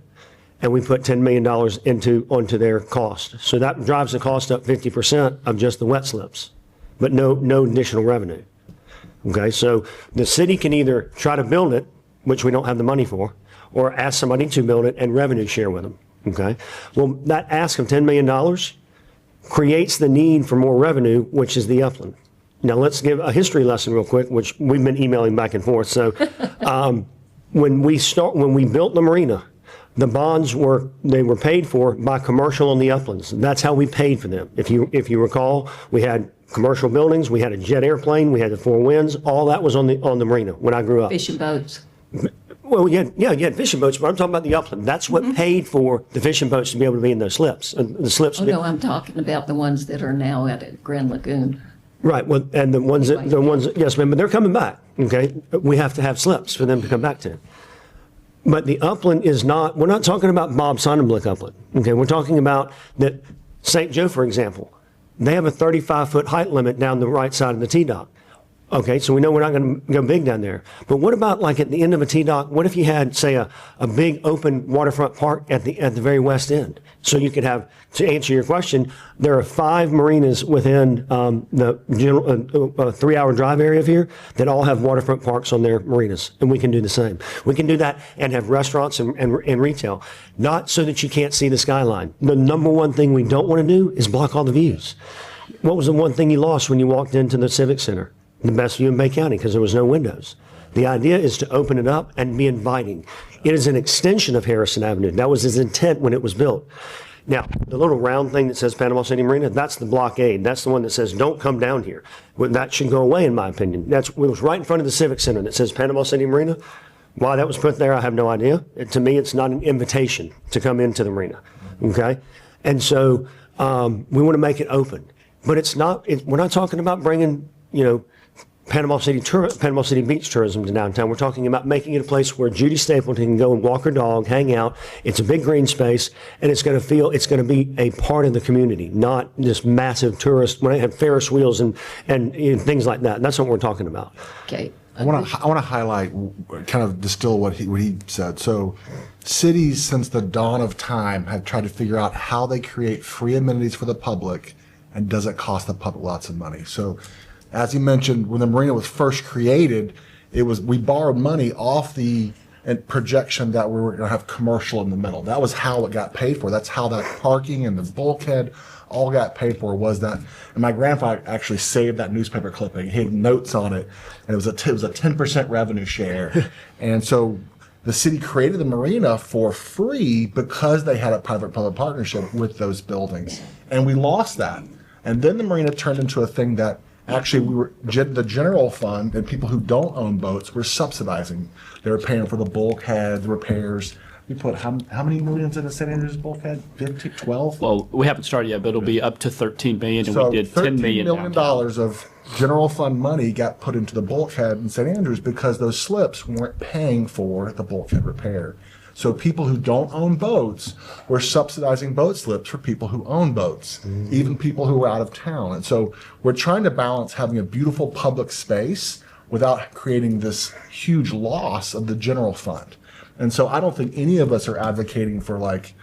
And we put $10 million onto their cost. So that drives the cost up 50% of just the wet slips, but no additional revenue. Okay, so the city can either try to build it, which we don't have the money for, or ask somebody to build it and revenue share with them, okay? Well, that ask of $10 million creates the need for more revenue, which is the upland. Now, let's give a history lesson real quick, which we've been emailing back and forth. So when we built the marina, the bonds were paid for by commercial on the uplands. That's how we paid for them. If you recall, we had commercial buildings, we had a jet airplane, we had the Four Winds, all that was on the marina when I grew up. Fishing boats. Well, you had fishing boats, but I'm talking about the upland. That's what paid for the fishing boats to be able to be in those slips. The slips. Oh, no, I'm talking about the ones that are now at Grand Lagoon. Right. Well, and the ones yes, ma'am, but they're coming back. Okay. We have to have slips for them to come back to. But the upland is not, we're not talking about Bob Sonnenblick upland. Okay. We're talking about that St. Joe, for example, they have a 35-foot height limit down the right side of the T-dock. Okay, so we know we're not going to go big down there. But what about like at the end of a T-dock, what if you had, say, a big open waterfront park at the very west end? So you could have, to answer your question, there are 5 marinas within the general 3-hour drive area of here that all have waterfront parks on their marinas, and we can do the same. We can do that and have restaurants and retail, not so that you can't see the skyline. The number one thing we don't want to do is block all the views. What was the one thing you lost when you walked into the Civic Center? The best view in Bay County, because there was no windows. The idea is to open it up and be inviting. It is an extension of Harrison Avenue. That was his intent when it was built. Now, the little round thing that says Panama City Marina, that's the blockade. That's the one that says, don't come down here. Well, that should go away, in my opinion. It was right in front of the Civic Center that says Panama City Marina. Why that was put there, I have no idea. To me, it's not an invitation to come into the marina, okay? And so we want to make it open. But it's not, we're not talking about bringing, Panama City beach tourism to downtown. We're talking about making it a place where Judy Stapleton can go and walk her dog, hang out. It's a big green space, and it's going to be a part of the community, not this massive tourist, when I have Ferris wheels and things like that. That's what we're talking about. Okay. I want to highlight, kind of distill what he said. So cities, since the dawn of time, have tried to figure out how they create free amenities for the public and doesn't cost the public lots of money. So as you mentioned, when the marina was first created, we borrowed money off the projection that we were going to have commercial in the middle. That was how it got paid for. That's how that parking and the bulkhead all got paid for, was that. And my grandfather actually saved that newspaper clipping. He had notes on it, and it was a 10% revenue share. And so the city created the marina for free because they had a private-public partnership with those buildings. And we lost that. And then the marina turned into a thing that actually the general fund and people who don't own boats were subsidizing. They were paying for the bulkhead, the repairs. We put how many millions in the St. Andrews bulkhead? 15, 12? Well, we haven't started yet, but it'll be up to 13 million, and So we did 10 million. $13 million of general fund money got put into the bulkhead in St. Andrews because those slips weren't paying for the bulkhead repair. So people who don't own boats were subsidizing boat slips for people who own boats, even people who were out of town. And so we're trying to balance having a beautiful public space without creating this huge loss of the general fund. And so I don't think any of us are advocating for like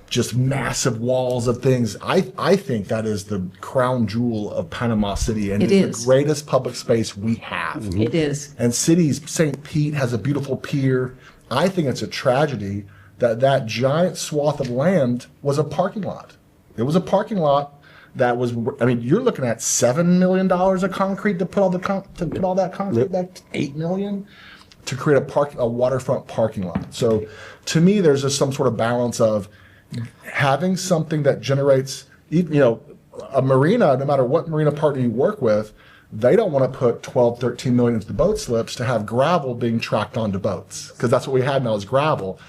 just massive walls of things. I think that is the crown jewel of Panama City, and it's the greatest public space we have. It is. And cities, St. Pete has a beautiful pier. I think it's a tragedy that giant swath of land was a parking lot. It was a parking lot that was, I mean, you're looking at $7 million of concrete to put all that concrete back, $8 million to create a waterfront parking lot. So to me, there's just some sort of balance of having something that generates, a marina, no matter what marina partner you work with, they don't want to put 12, 13 million into the boat slips to have gravel being tracked onto boats, because that's what we had now is gravel,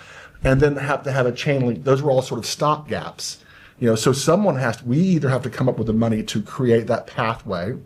and then have to have a chain link. Those were all sort of stop gaps. So we either have to come up with the money to create that pathway,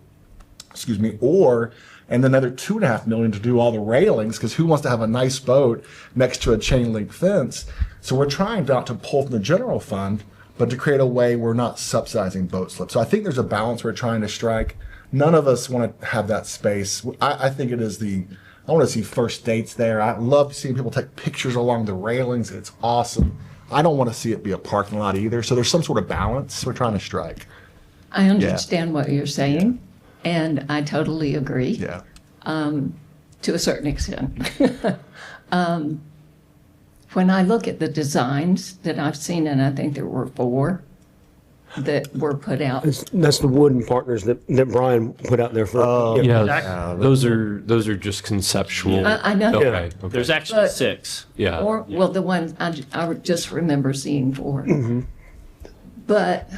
or and then another $2.5 million to do all the railings, because who wants to have a nice boat next to a chain link fence? So we're trying not to pull from the general fund, but to create a way we're not subsidizing boat slips. So I think there's a balance we're trying to strike. None of us want to have that space. I think it is I want to see first dates there. I love seeing people take pictures along the railings. It's awesome. I don't want to see it be a parking lot either. So there's some sort of balance we're trying to strike. I understand what you're saying, and I totally agree. Yeah. To a certain extent. when I look at the designs that I've seen, and I think there were 4 that were put out. That's the Wooden Partners that Brian put out there for. Yeah, those are just conceptual. I know. Okay, Yeah. okay. There's actually But- 6. Yeah. Or, well, the one I just remember seeing 4. But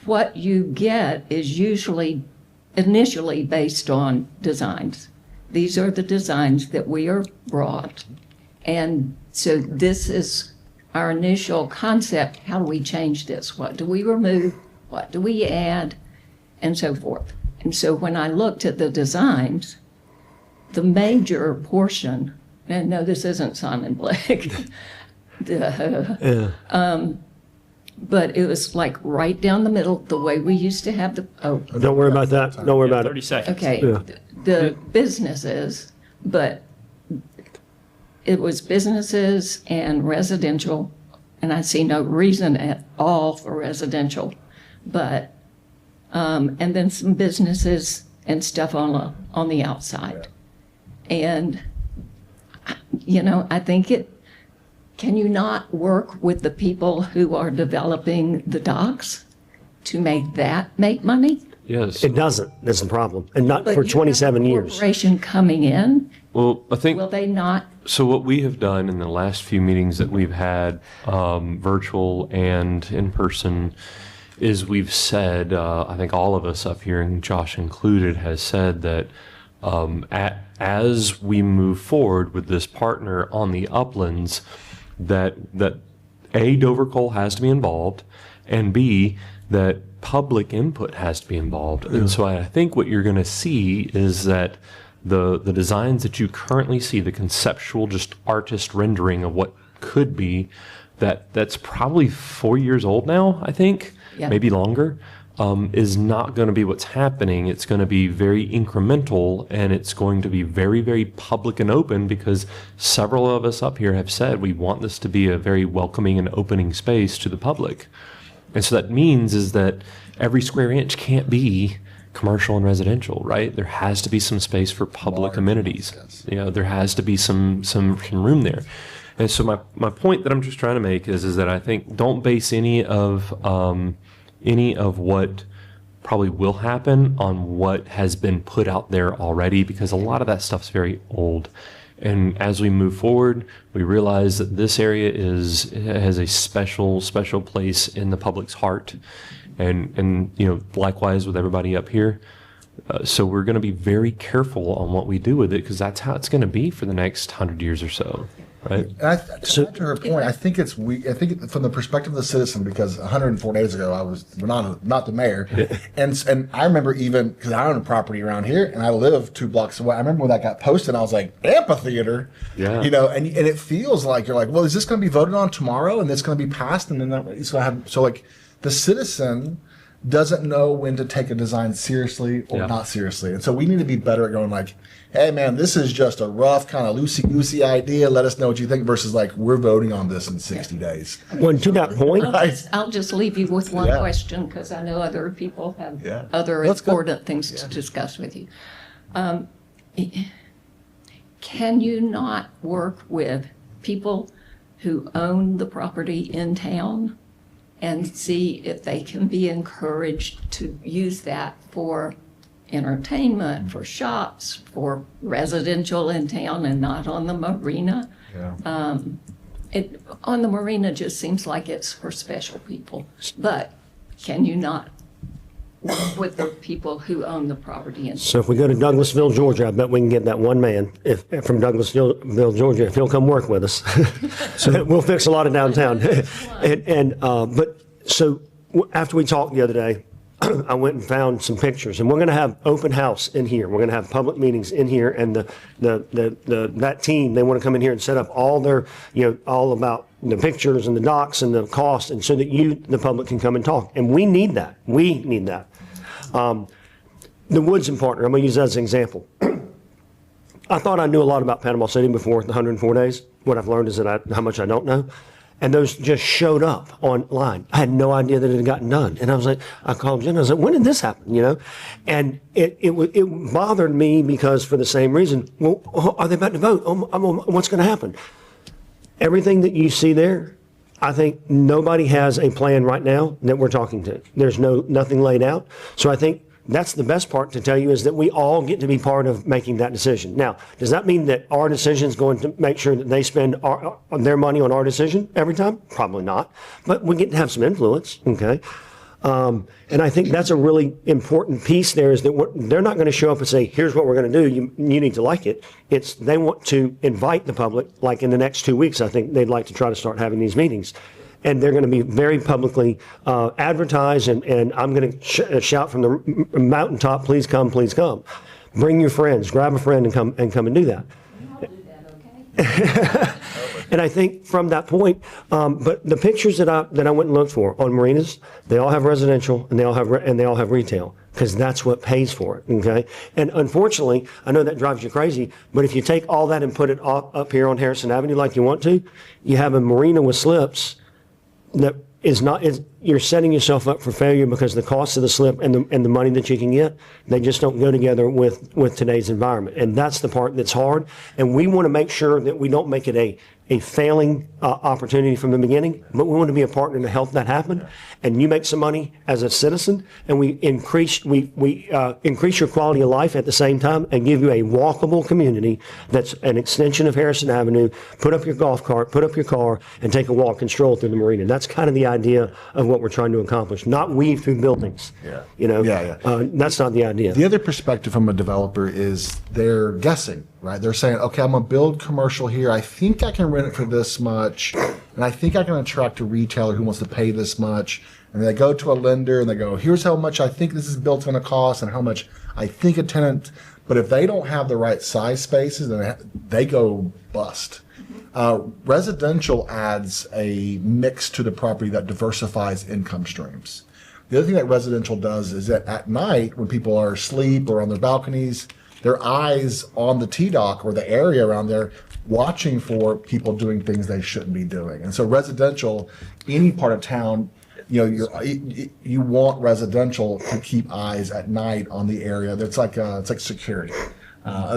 what you get is usually initially based on designs. These are the designs that we are brought. And so this is our initial concept. How do we change this? What do we remove? What do we add? And so forth. And so when I looked at the designs, the major portion, and no, this isn't Simon Blake, but it was like right down the middle, the way we used to have the, Don't worry about that. Don't worry about 30 it. seconds. okay, Yeah. the businesses, but it was businesses and residential, and I see no reason at all for residential, but, and then some businesses and stuff on the outside. And, you know, I think can you not work with the people who are developing the docks to make that make money? Yes. It doesn't. That's the problem. And not But for you have 27 a years. corporation coming in, Well, I think. will they not? So what we have done in the last few meetings that we've had, virtual and in person, is we've said, I think all of us up here, and Josh included, has said that as we move forward with this partner on the uplands, that A, Dover Coal has to be involved, and B, that public input has to be involved. And so I think what you're going to see is that the designs that you currently see, the conceptual, just artist rendering of what could be, that's probably 4 years old now, I think, Yeah. maybe longer, is not going to be what's happening. It's going to be very incremental, and it's going to be very, very public and open, because several of us up here have said we want this to be a very welcoming and opening space to the public. And so that means is that every square inch can't be commercial and residential, right? There has to be some space for public amenities. You know, there has to be some room there. And so my point that I'm just trying to make is that I think don't base any of what probably will happen on what has been put out there already, because a lot of that stuff's very old. And as we move forward, we realize that this area has a special place in the public's heart, and you know, likewise with everybody up here. So we're going to be very careful on what we do with it, because that's how it's going to be for the next 100 years or so, right? And to her point, I think from the perspective of the citizen, because 104 days ago I was not the mayor, and I remember even because I own a property around here and I live 2 blocks away. I remember when that got posted, I was like, amphitheater, Yeah. you know, and it feels like you're like, well, is this going to be voted on tomorrow and it's going to be passed, and then it's going to have so like the citizen doesn't know when to take a design seriously or Yeah. not seriously. And so we need to be better at going like, hey man, this is just a rough kind of loosey-goosey idea. Let us know what you think, versus like, we're voting on this in 60 days. Well, to that point, I'll just leave you with one Yeah. question, because I know other people have Yeah. other That's good. important things to discuss with you. Can you not work with people who own the property in town and see if they can be encouraged to use that for entertainment, for shops, for residential in town and not on the marina? Yeah. On the marina just seems like it's for special people, but can you not work with the people who own the property? And so if we go to Douglasville, Georgia, I bet we can get that one man from Douglasville, Georgia, if he'll come work with us. So we'll fix a lot of downtown. But so after we talked the other day, I went and found some pictures, and we're going to have open house in here. We're going to have public meetings in here, and that team, they want to come in here and set up all their, all about the pictures and the docs and the cost, and so that the public, can come and talk. And we need that. We need that. The Woodson partner, I'm going to use that as an example. I thought I knew a lot about Panama City before the 104 days. What I've learned is that how much I don't know. And those just showed up online. I had no idea that it had gotten done. And I was like, I called Jen. I was like, when did this happen? And it bothered me, because for the same reason. Well, are they about to vote? What's going to happen? everything that you see there, I think nobody has a plan right now that we're talking to. There's nothing laid out. So I think that's the best part to tell you, is that we all get to be part of making that decision. Now, does that mean that our decision is going to make sure that they spend their money on our decision every time? Probably not. But we get to have some influence, okay? And I think that's a really important piece there, is that they're not going to show up and say, here's what we're going to do. You need to like it. They want to invite the public, like in the next 2 weeks, I think they'd like to try to start having these meetings. And they're going to be very publicly advertised, and I'm going to shout from the mountaintop, please come, please come. Bring your friends, grab a friend and come and do that. And I think from that point, but the pictures that I went and looked for on marinas, they all have residential and they all have retail, because that's what pays for it. Okay, and unfortunately, I know that drives you crazy, but if you take all that and put it up here on Harrison Avenue like you want to, you have a marina with slips that you're setting yourself up for failure, because the cost of the slip and the money that you can get, they just don't go together with today's environment. And that's the part that's hard. And we want to make sure that we don't make it a failing opportunity from the beginning, but we want to be a partner to help that happen. And you make some money as a citizen, and we increase your quality of life at the same time, and give you a walkable community that's an extension of Harrison Avenue. Put up your golf cart, put up your car, and take a walk and stroll through the marina. That's kind of the idea of what we're trying to accomplish, not weave through buildings. Yeah. You know, Yeah. That's not the idea. The other perspective from a developer is they're guessing, right? They're saying, okay, I'm gonna build commercial here. I think I can rent it for this much, and I think I can attract a retailer who wants to pay this much. And they go to a lender and they go, here's how much I think this is built gonna cost and how much I think a tenant. But if they don't have the right size spaces, then they go bust. Residential adds a mix to the property that diversifies income streams. The other thing that residential does is that at night, when people are asleep or on their balconies, their eyes on the T-dock or the area around there, watching for people doing things they shouldn't be doing. And so residential, any part of town, you want residential to keep eyes at night on the area. It's like security.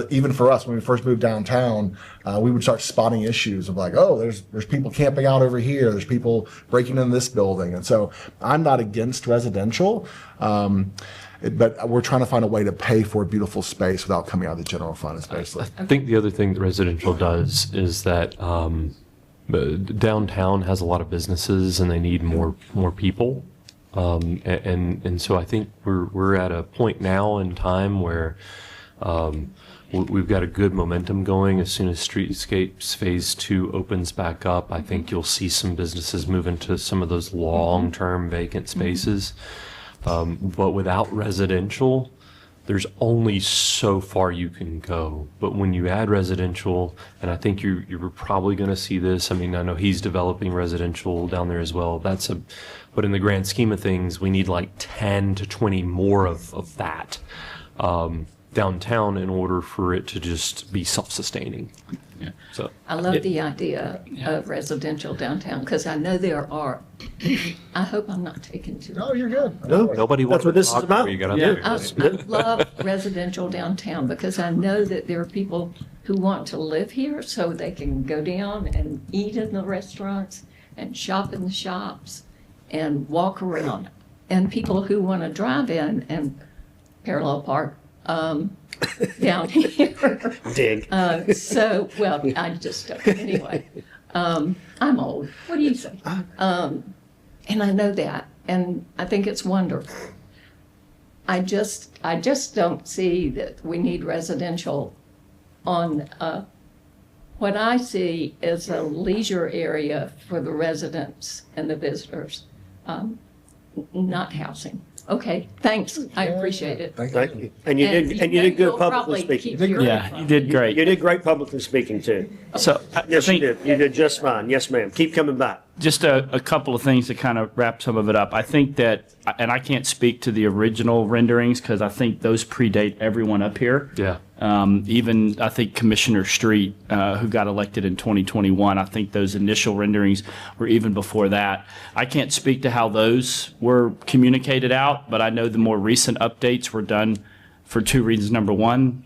Even for us, when we first moved downtown, we would start spotting issues of like, oh, there's people camping out over here. There's people breaking in this building. And so I'm not against residential, but we're trying to find a way to pay for a beautiful space without coming out of the general fund, basically. I think the other thing that residential does is that downtown has a lot of businesses and they need more people. And so I think we're at a point now in time where we've got a good momentum going. As soon as Streetscapes Phase 2 opens back up, I think you'll see some businesses move into some of those long-term vacant spaces. But without residential, there's only so far you can go. But when you add residential, and I think you're probably going to see this. I mean, I know he's developing residential down there as well. But in the grand scheme of things, we need like 10 to 20 more of that downtown in order for it to just be self-sustaining. Yeah. So I love the idea of residential downtown, because I know there are, I hope I'm not taking too long. No, you're good. No, nobody that's what this is about. You gotta Yeah. do. I love residential downtown, because I know that there are people who want to live here so they can go down and eat in the restaurants and shop in the shops and walk around. And people who want to drive in and parallel park down here. Dig. Well, I just don't. Anyway, I'm old. What do you say? And I know that, and I think it's wonderful. I just don't see that we need residential on what I see is a leisure area for the residents and the visitors, not housing. Okay, thanks. I appreciate it. Thank you. And you did good you'll publicly probably speaking. keep your- Yeah, you did great. You did great publicly speaking too. So I Yes, think you did. You did just fine. Yes, ma'am. Keep coming back. just a couple of things to kind of wrap some of it up. I think that, and I can't speak to the original renderings because I think those predate everyone up here. Yeah. Even I think Commissioner Street, who got elected in 2021, I think those initial renderings were even before that. I can't speak to how those were communicated out, but I know the more recent updates were done for two reasons. Number one,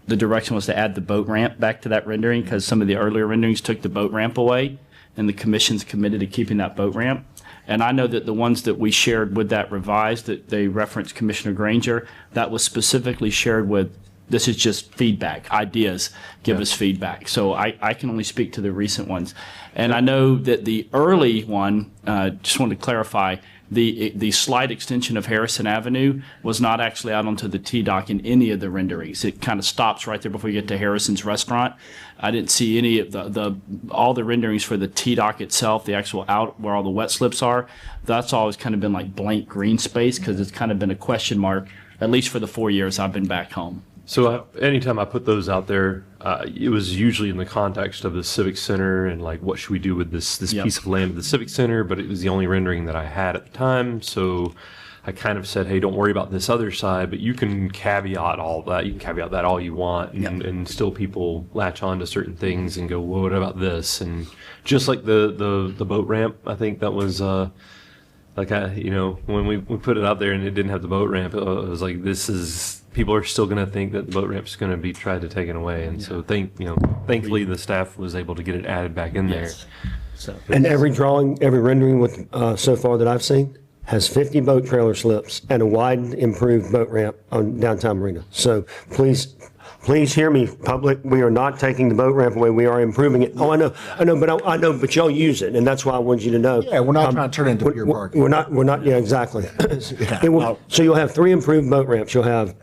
the direction was to add the boat ramp back to that rendering because some of the earlier renderings took the boat ramp away, and the commission's committed to keeping that boat ramp. And I know that the ones that we shared with that revised, that they referenced Commissioner Granger, that was specifically shared with, this is just feedback, ideas, give us feedback. So I can only speak to the recent ones. And I know that the early one, just wanted to clarify, the slight extension of Harrison Avenue was not actually out onto the T-dock in any of the renderings. It kind of stops right there before you get to Harrison's Restaurant. I didn't see any of all the renderings for the T-dock itself, the actual out where all the wet slips are. That's always kind of been like blank green space because it's kind of been a question mark, at least for the 4 years I've been back home. So anytime I put those out there, it was usually in the context of the Civic Center and like, what should we do with this Yep. piece of land at the Civic Center? But it was the only rendering that I had at the time. So I kind of said, hey, don't worry about this other side, but you can caveat all that. You can caveat that all you want, and still people latch on to certain things and go, well, what about this? And just like the boat ramp, I think that was when we put it out there and it didn't have the boat ramp, it was like, people are still going to think that the boat ramp's going to be tried to taken away. And so thankfully the staff was able to get it added back in there. So And every drawing, every rendering with, so far that I've seen has 50 boat trailer slips and a widened, improved boat ramp on downtown Marina. So please hear me, public. We are not taking the boat ramp away. We are improving it. Oh, I know, but y'all use it, and that's why I want you to know. Yeah, we're not trying to turn it into beer park. We're not, yeah, exactly. So you'll have 3 improved boat ramps. You'll have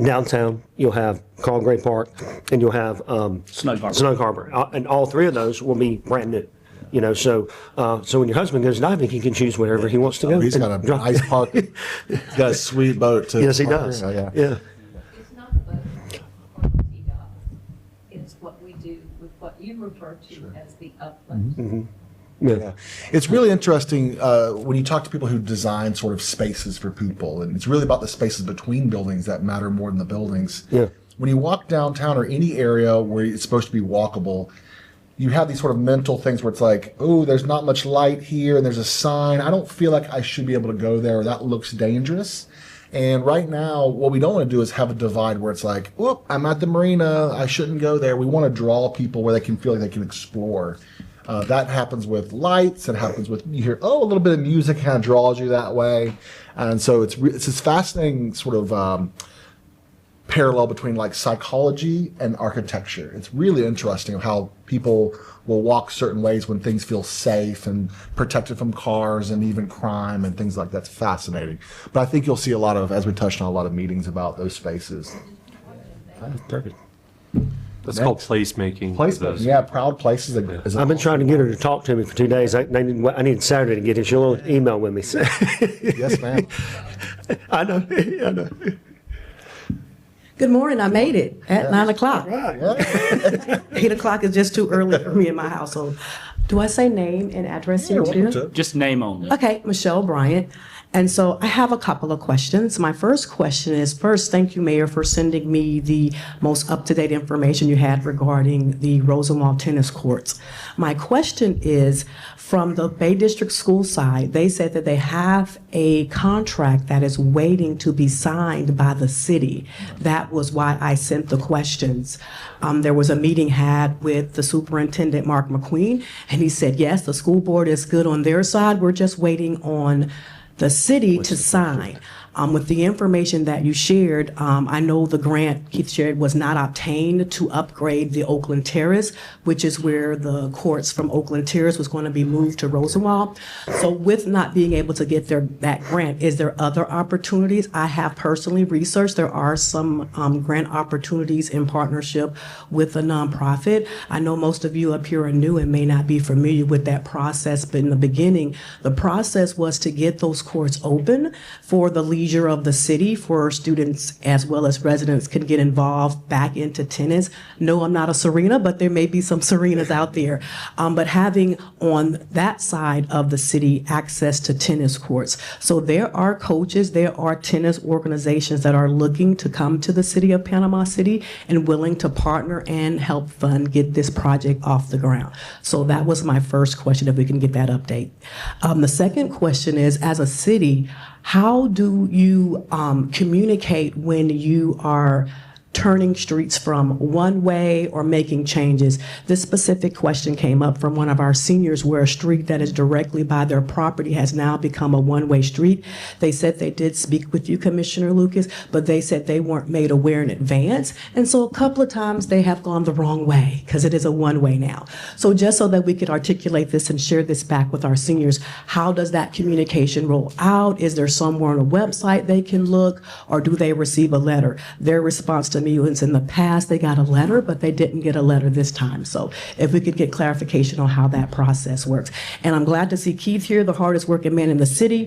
downtown, you'll have Carl Gray Park, and you'll have Snug Harbor. Snug Harbor. And all 3 of those will be brand new. So when your husband goes diving, he can choose wherever he wants to go. He's got a nice park. He's got a sweet boat too. Yes, he does. Oh, yeah. Yeah. It's not the boat or the T-dock. It's what we do with what you refer to as the upland. Yeah. It's really interesting when you talk to people who design sort of spaces for people, and it's really about the spaces between buildings that matter more than the buildings. Yeah. When you walk downtown or any area where it's supposed to be walkable, you have these sort of mental things where it's like, oh, there's not much light here, and there's a sign. I don't feel like I should be able to go there, or that looks dangerous. And right now, what we don't want to do is have a divide where it's like, whoop, I'm at the marina, I shouldn't go there. We want to draw people where they can feel like they can explore. That happens with lights. It happens with, you hear, a little bit of music kind of draws you that way. And so it's this fascinating sort of parallel between like psychology and architecture. It's really interesting how people will walk certain ways when things feel safe and protected from cars and even crime and things like that. It's fascinating. But I think you'll see a lot of, as we touched on, a lot of meetings about those spaces. Perfect. That's called placemaking. Placement, yeah, Proud Places. I've been trying to get her to talk to me for 2 days. I need Saturday to get her. She'll email with me. Yes, ma'am. I know. Good morning. I made it at 9 o'clock. 8 o'clock is just too early for me in my household. Do I say name and address here too? Just name only. Okay, Michelle Bryant. And so I have a couple of questions. My first question is, first, thank you, Mayor, for sending me the most up-to-date information you had regarding the Rosenwald tennis courts. My question is, from the Bay District School side, they said that they have a contract that is waiting to be signed by the city. That was why I sent the questions. There was a meeting had with the superintendent, Mark McQueen, and he said, yes, the school board is good on their side. We're just waiting on the city to sign. With the information that you shared, I know the grant Keith shared was not obtained to upgrade the Oakland Terrace, which is where the courts from Oakland Terrace was going to be moved to Rosenwald. So with not being able to get that grant, is there other opportunities? I have personally researched. There are some grant opportunities in partnership with a nonprofit. I know most of you up here are new and may not be familiar with that process, but in the beginning, the process was to get those courts open for the leisure of the city, for students as well as residents can get involved back into tennis. No, I'm not a Serena, but there may be some Serenas out there. But having on that side of the city access to tennis courts. So there are coaches, there are tennis organizations that are looking to come to the city of Panama City and willing to partner and help fund get this project off the ground. So that was my first question, if we can get that update. The second question is, as a city, how do you communicate when you are turning streets from one way or making changes. This specific question came up from one of our seniors where a street that is directly by their property has now become a one-way street. They said they did speak with you, Commissioner Lucas, but they said they weren't made aware in advance. And so a couple of times they have gone the wrong way because it is a one-way now. So just so that we could articulate this and share this back with our seniors, how does that communication roll out? Is there somewhere on a website they can look, or do they receive a letter? Their response to me was in the past they got a letter, but they didn't get a letter this time. So if we could get clarification on how that process works. And I'm glad to see Keith here, the hardest working man in the city.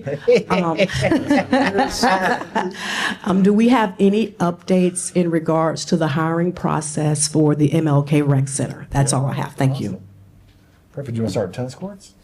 Do we have any updates in regards to the hiring process for the MLK Rec Center? That's all I have. Thank you. Perfect. You want to start with tennis courts?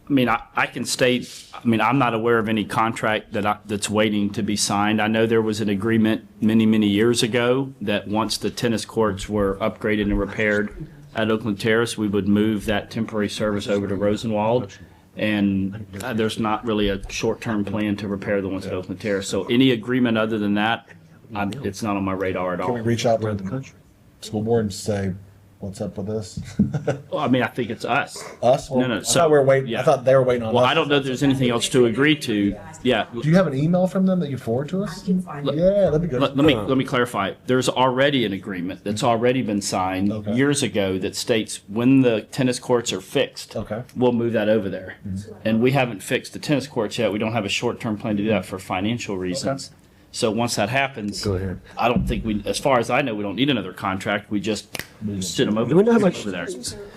I mean, I can state, I mean, I'm not aware of any contract that's waiting to be signed. I know there was an agreement many, many years ago that once the tennis courts were upgraded and repaired at Oakland Terrace, we would move that temporary service over to Rosenwald. And there's not really a short-term plan to repair the ones at Oakland Terrace. So any agreement other than that, it's not on my radar at all. Can we reach out to the school board and say, what's up with this? Well, I mean, I think it's us. Us? No, no. I thought we were waiting. Yeah. I thought they were waiting on Well, us. I don't know if there's anything else to agree to. Yeah. Do you have an email from them that you forward to us? Yeah, that'd be good. Let me clarify. There's already an agreement that's already been signed years ago that states when the tennis courts are fixed, we'll move that over there. And we haven't fixed the tennis courts yet. We don't have a short-term plan to do that for financial reasons. So once that happens, I don't think as far as I know, we don't need another contract. We just sit them over, over there.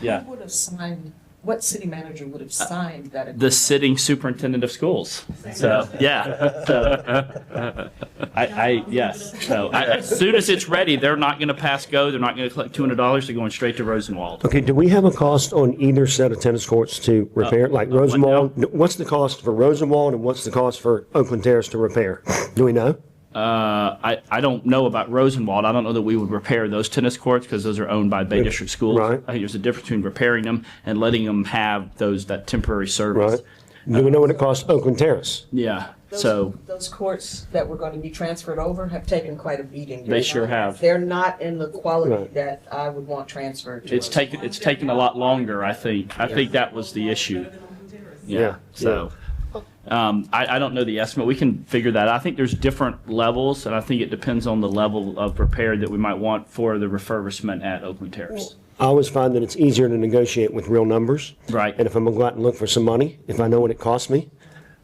Yeah. Who would have signed, what city manager would have signed that agreement? The sitting superintendent of schools. So, yeah. So, yes. So as soon as it's ready, they're not going to pass go. They're not going to collect $200. They're going straight to Rosenwald. Okay, do we have a cost on either set of tennis courts to repair? Like Rosenwald, what's the cost for Rosenwald and what's the cost for Oakland Terrace to repair? Do we know? I don't know about Rosenwald. I don't know that we would repair those tennis courts because those are owned by Bay District Schools. Right. I think there's a difference between repairing them and letting them have that temporary service. Right. Do we know what it costs Oakland Terrace? Yeah. So Those courts that were going to be transferred over have taken quite a beating. They sure have. They're not in the quality that I would want transferred to. it's taken a lot longer, I think. I think that was the issue. Yeah. So. I don't know the estimate. We can figure that out. I think there's different levels, and I think it depends on the level of repair that we might want for the refurbishment at Oakland Terrace. I always find that it's easier to negotiate with real numbers. Right. And if I'm going to go out and look for some money, if I know what it costs me,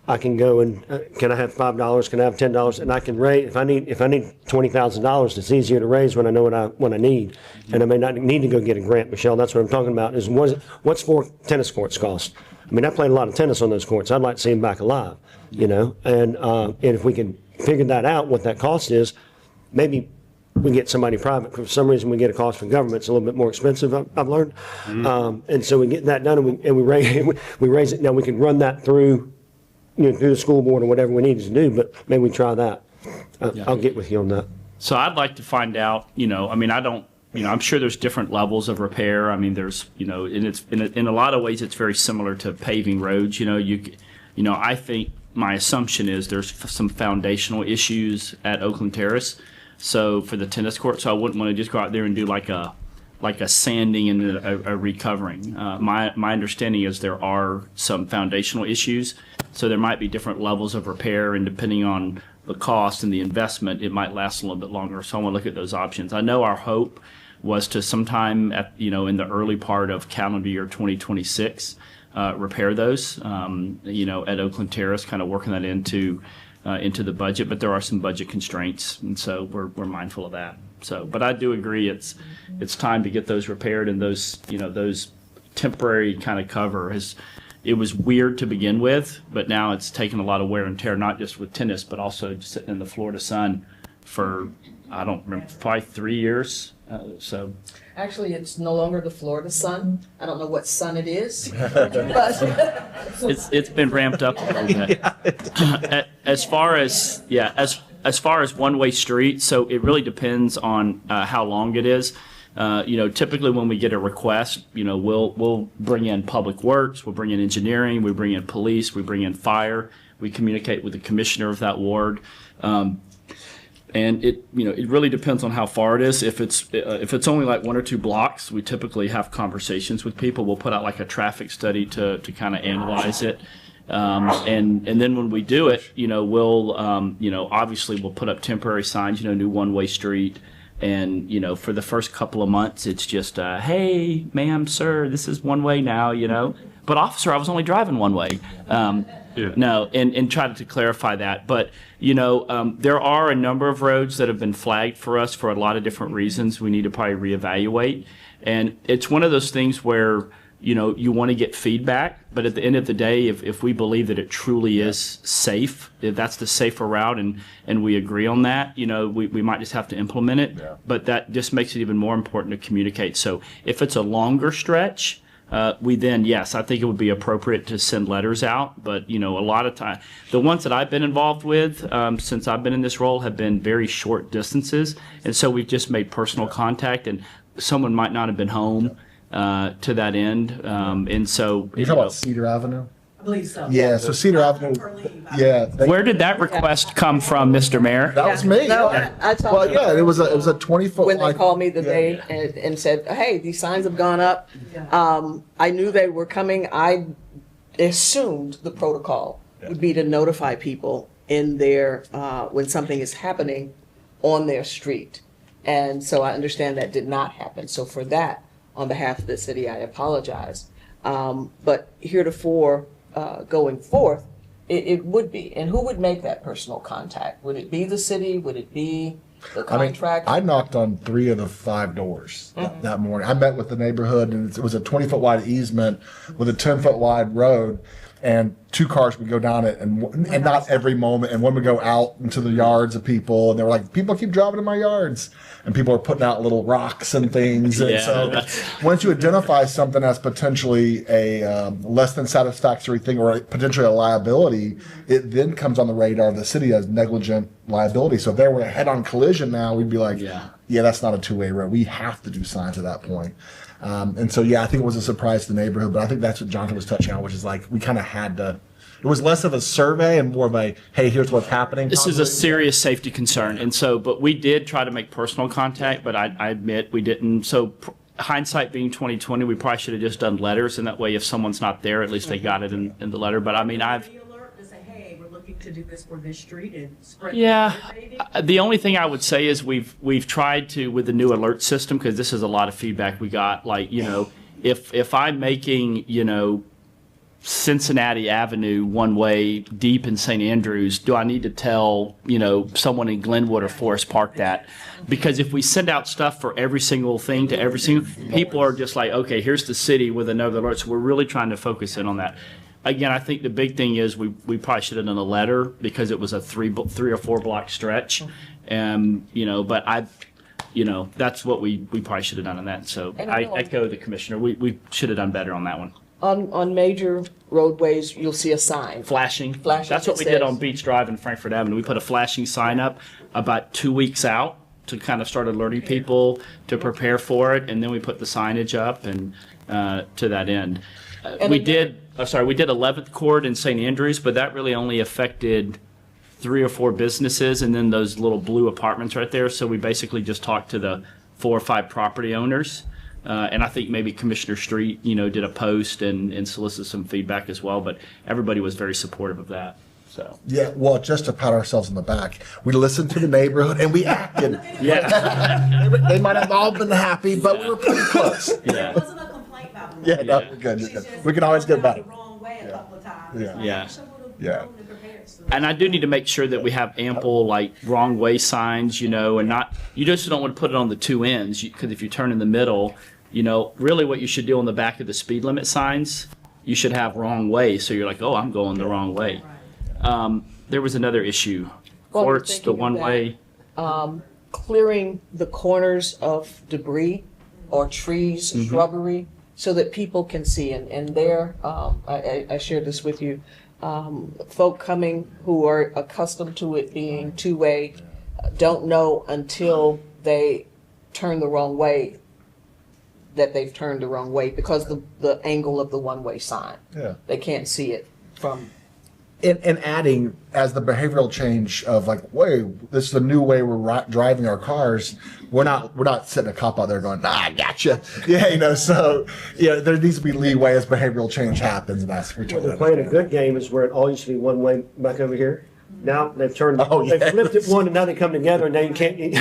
I can go and, can I have $5? Can I have $10? And I can raise, if I need $20,000, it's easier to raise when I know what I need. And I may not need to go get a grant, Michelle. That's what I'm talking about, is what's 4 tennis courts cost? I mean, I played a lot of tennis on those courts. I'd like to see them back alive, you know? And if we can figure that out, what that cost is, maybe we get somebody private. For some reason, we get a cost from government. It's a little bit more expensive, I've learned. And so we get that done and we raise it. Now, we can run that through, through the school board or whatever we need to do, but maybe we try that. I'll get with you on that. So I'd like to find out, I'm sure there's different levels of repair. I mean, there's, and it's in a lot of ways, it's very similar to paving roads. I think my assumption is there's some foundational issues at Oakland Terrace. So for the tennis court, so I wouldn't want to just go out there and do like a sanding and a recovering. My understanding is there are some foundational issues. So there might be different levels of repair, and depending on the cost and the investment, it might last a little bit longer. So I want to look at those options. I know our hope was to sometime in the early part of calendar year 2026 repair those. At Oakland Terrace, kind of working that into the budget, but there are some budget constraints, and so we're mindful of that. So, but I do agree it's time to get those repaired, and those temporary kind of cover it was weird to begin with, but now it's taken a lot of wear and tear, not just with tennis, but also just sitting in the Florida sun for, I don't remember, probably 3 years. Actually, it's no longer the Florida sun. I don't know what sun it is, but it's been ramped up a little bit. As far as one-way street, so it really depends on how long it is. Typically when we get a request, we'll bring in public works, we'll bring in engineering, we bring in police, we bring in fire, we communicate with the commissioner of that ward. And it really depends on how far it is. If it's only like 1 or 2 blocks, we typically have conversations with people. We'll put out like a traffic study to kind of analyze it. And then when we do it, we'll, obviously we'll put up temporary signs, new one-way street. And, for the first couple of months, it's just, hey, ma'am, sir, this is one way now, But officer, I was only driving one way. No, and try to clarify that. But, there are a number of roads that have been flagged for us for a lot of different reasons. We need to probably reevaluate. And it's one of those things where, you want to get feedback, but at the end of the day, if we believe that it truly is safe, if that's the safer route and we agree on that, we might just have to implement it. Yeah. But that just makes it even more important to communicate. So if it's a longer stretch, yes, I think it would be appropriate to send letters out. But, a lot of time, the ones that I've been involved with since I've been in this role have been very short distances. And so we've just made personal contact, and someone might not have been home to that end. And so. You're talking about Cedar Avenue? I believe so. Yeah, so Cedar Avenue, yeah. Where did that request come from, Mr. Mayor? That was me. No, I told Well, them yeah, it was a 20-foot when they wide. called me the day and said, hey, these signs have gone up. I knew they were coming. I assumed the protocol would be to notify people in their, when something is happening on their street. And so I understand that did not happen. So for that, on behalf of the city, I apologize. But heretofore, going forth, it would be. And who would make that personal contact? Would it be the city? Would it be the contractor? I knocked on 3 of the 5 doors that morning. I met with the neighborhood, and it was a 20-foot wide easement with a 10-foot wide road, and 2 cars would go down it, and not every moment, and one would go out into the yards of people, and they were like, people keep driving in my yards, and people are putting out little rocks and things. And so once you identify something as potentially a less than satisfactory thing or potentially a liability, it then comes on the radar of the city as negligent liability. So if there were a head-on collision now, we'd be like, yeah, that's not a 2-way road. We have to do signs at that point. And so, I think it was a surprise to the neighborhood, but I think that's what Jonathan was touching on, which is like, we kind of had to, it was less of a survey and more of a, hey, here's what's happening. This is a serious safety concern. And so, but we did try to make personal contact, but I admit we didn't. So hindsight being 2020, we probably should have just done letters. And that way, if someone's not there, at least they got it in the letter. But I mean, To do this for this street and spread. The only thing I would say is we've tried to, with the new alert system, because this is a lot of feedback we got, like, if I'm making, Cincinnati Avenue one way deep in St. Andrews, do I need to tell, someone in Glenwood or Forest Park that? Because if we send out stuff for every single thing to every single, people are just like, okay, here's the city with another alert. So we're really trying to focus in on that. Again, I think the big thing is we probably should have done a letter because it was a 3 or 4 block stretch. But that's what we probably should have done on that. So I echo the commissioner. We should have done better on that one. On major roadways, you'll see a sign. Flashing. That's what we did on Beach Drive and Frankfurt Avenue. We put a flashing sign up about 2 weeks out to kind of start alerting people to prepare for it. And then we put the signage up and to that end. We did 11th Court in St. Andrews, but that really only affected 3 or 4 businesses and then those little blue apartments right there. So we basically just talked to the 4 or 5 property owners. And I think maybe Commissioner Street, did a post and solicited some feedback as well, but everybody was very supportive of that. So. Yeah, well, just to pat ourselves on the back, we listened to the neighborhood and we acted. Yeah. They might have all been happy, but we were pretty close. It wasn't a complaint about them. Yeah, no, we're good. We can always get better. The wrong way a couple of times. Yeah. And I do need to make sure that we have ample, wrong way signs, and not, you just don't want to put it on the 2 ends, because if you turn in the middle, really what you should do on the back of the speed limit signs, you should have wrong way, so you're like, oh, I'm going the wrong way. There was another issue. Courts, the one way. Clearing the corners of debris or trees, shrubbery, so that people can see. And there, I shared this with you, folk coming who are accustomed to it being 2-way don't know until they turn the wrong way that they've turned the wrong way because the angle of the one-way sign. Yeah. They can't see it from and adding as the behavioral change of like, wait, this is the new way we're driving our cars. We're not sitting a cop out there going, nah, I gotcha. Yeah, you know, so yeah, there needs to be leeway as behavioral change happens, and that's Well, they're playing a good game is where it all used to be one way back over here. Now they've turned, they've flipped it one, and now they come together, and now you can't.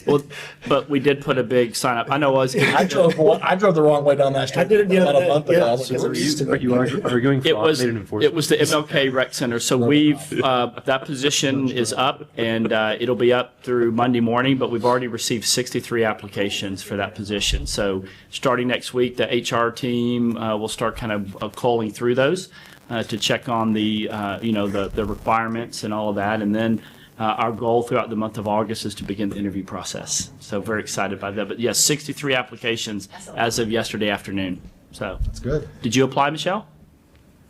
Well, but we did put a big sign up. I know I was. I drove the wrong way down that street. I did it the about other a month day, ago. yeah. I was like, So are you arguing for It was automated enforcement? it was the MLK Rec Center. So we've that position is up, and it'll be up through Monday morning. But we've already received 63 applications for that position. So starting next week, the HR team will start kind of culling through those to check on the the requirements and all of that, and then. Our goal throughout the month of August is to begin the interview process. So very excited by that. But yes, 63 applications as of yesterday afternoon. So that's good. Did you apply, Michelle?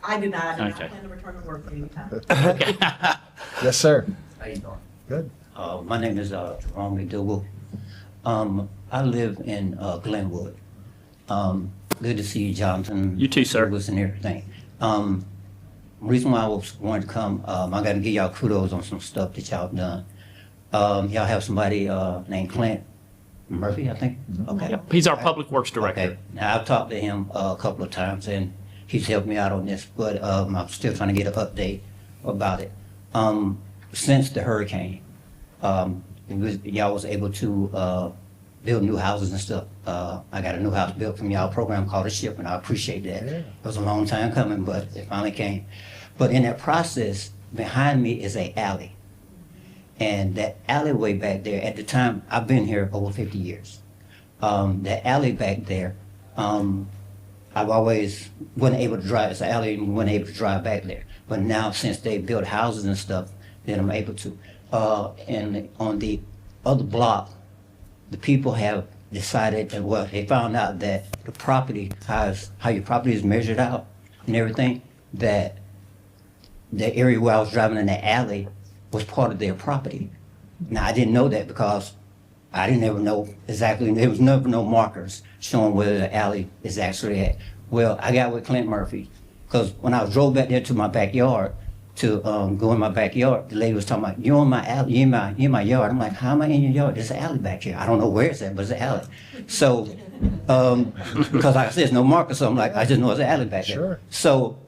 I did not. I did Okay. not plan to return to work anytime. Yes, sir. How you doing? Good. My name is Jerome McDougal. I live in Glenwood. Good to see you, Jonathan. You too, sir. Douglas and everything. Reason why I was going to come, I got to give y'all kudos on some stuff that y'all done. Y'all have somebody named Clint Murphy, I think. Okay. Yep. He's our public works director. Okay. Now I've talked to him a couple of times, and he's helped me out on this, but I'm still trying to get an update about it. Since the hurricane, y'all was able to build new houses and stuff. I got a new house built from y'all program called The Ship, and I appreciate that. It was a long time coming, but it finally came. But in that process, behind me is a alley. And that alleyway back there, at the time, I've been here over 50 years. That alley back there, I've always wasn't able to drive. It's an alley, and wasn't able to drive back there. But now, since they built houses and stuff, then I'm able to. And on the other block, the people have decided that, well, they found out that the property, how your property is measured out and everything, that the area where I was driving in the alley was part of their property. Now, I didn't know that because I didn't ever know exactly, there was never no markers showing where the alley is actually at. Well, I got with Clint Murphy, because when I drove back there to my backyard, to go in my backyard, the lady was talking about, you're in my alley, you're in my yard. I'm like, how am I in your yard? There's an alley back here. I don't know where it's at, but it's an alley. So, because like I said, there's no marker, so I'm like, I just know it's an alley back there. So,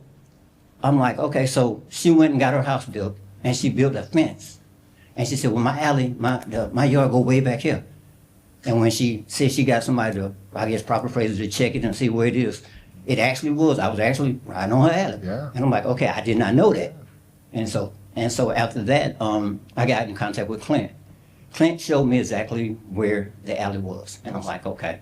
I'm like, okay, so she went and got her house built, and she built a fence. And she said, well, my alley, my yard go way back here. And when she said she got somebody to, I guess proper phrases, to check it and see where it is, it actually was. I was actually right on her alley. Yeah. And I'm like, okay, I did not know that. And so after that, I got in contact with Clint. Clint showed me exactly where the alley was. And I'm like, okay.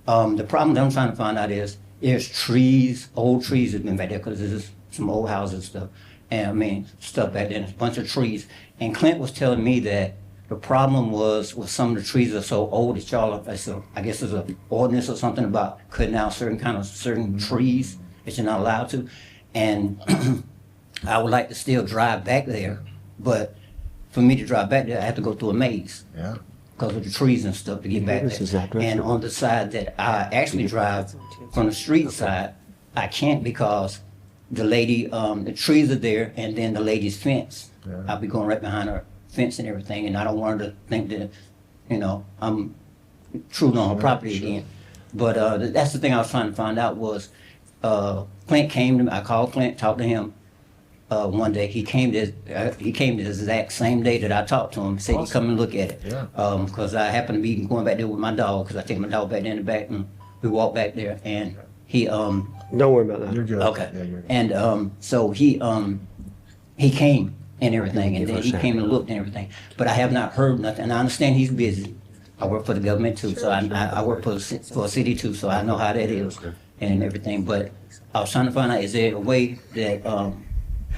The problem that I'm trying to find out is there's trees, old trees that have been back there, because there's some old houses and stuff. And I mean, stuff back there, and a bunch of trees. And Clint was telling me that the problem was with some of the trees are so old that y'all, I guess there's an ordinance or something about cutting out certain trees that you're not allowed to. And I would like to still drive back there, but for me to drive back there, I have to go through a maze. Yeah. Because of the trees and stuff to get back there. And on the side that I actually drive from the street side, I can't because the lady, the trees are there, and then the lady's fence. Yeah. I'll be going right behind her fence and everything, and I don't want her to think that, I'm intruding on her property again. But that's the thing I was trying to find out was, Clint came to me, I called Clint, talked to him. One day he came the exact same day that I talked to him. Said he'd come and look at it. Yeah. Because I happened to be going back there with my dog, because I take my dog back there in the back, and we walked back there, and he Don't worry about that. You're good. Okay. Yeah, you're good. And so he came and everything, and then he came and looked and everything. But I have not heard nothing. And I understand he's busy. I work for the government too, so I work for a city too, so I know how that is and everything. But I was trying to find out, is there a way that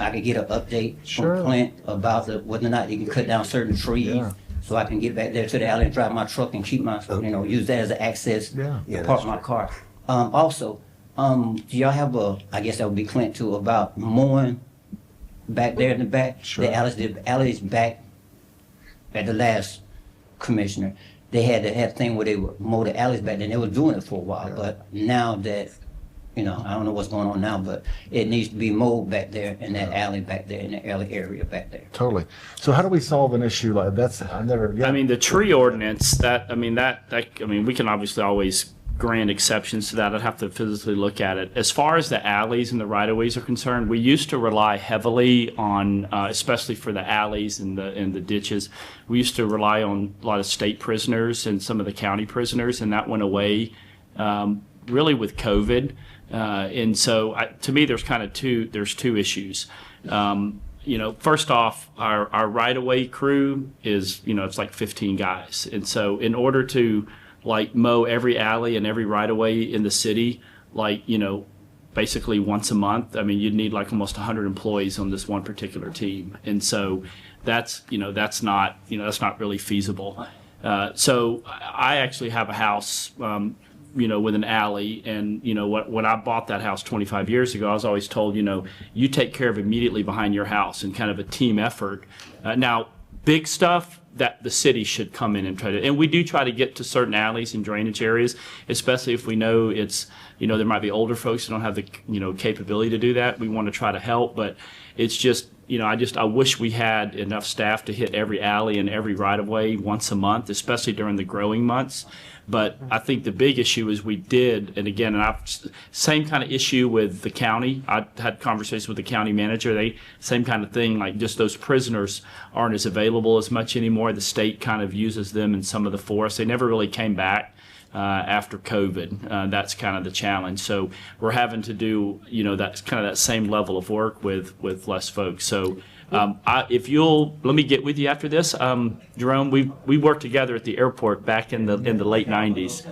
I could get an update from Clint about whether or not he can cut down certain trees, so I can get back there to the alley and drive my truck and keep my, use that as an access to park my car. Also, do y'all have I guess that would be Clint too, about mowing back there in the back? Sure. The alleys back at the last commissioner, they had a thing where they would mow the alleys back then. They were doing it for a while, but now that I don't know what's going on now, but it needs to be mowed back there in that alley back there, in the alley area back there. Totally. So how do we solve an issue like that's, I've never. I mean, the tree ordinance, we can obviously always grant exceptions to that. I'd have to physically look at it. As far as the alleys and the right-of-ways are concerned, we used to rely heavily on, especially for the alleys and the ditches, we used to rely on a lot of state prisoners and some of the county prisoners, and that went away really with COVID. And so to me, there's kind of two issues. First off, our right-of-way crew is, it's like 15 guys. And so in order to mow every alley and every right-of-way in the city, basically once a month, you'd need almost 100 employees on this one particular team. And so that's not really feasible. So I actually have a house, with an alley, and when I bought that house 25 years ago, I was always told, you take care of immediately behind your house, and kind of a team effort. Now, big stuff that the city should come in and try to, and we do try to get to certain alleys and drainage areas, especially if we know it's, there might be older folks who don't have the, capability to do that. We want to try to help, but it's just, I wish we had enough staff to hit every alley and every right-of-way once a month, especially during the growing months. But I think the big issue is we did, and again, same kind of issue with the county. I had conversations with the county manager. Same kind of thing, just those prisoners aren't as available as much anymore. The state kind of uses them in some of the forests. They never really came back after COVID. That's kind of the challenge. So we're having to do, that's kind of that same level of work with less folks. So if you'll let me get with you after this, Jerome. We worked together at the airport back in the late '90s.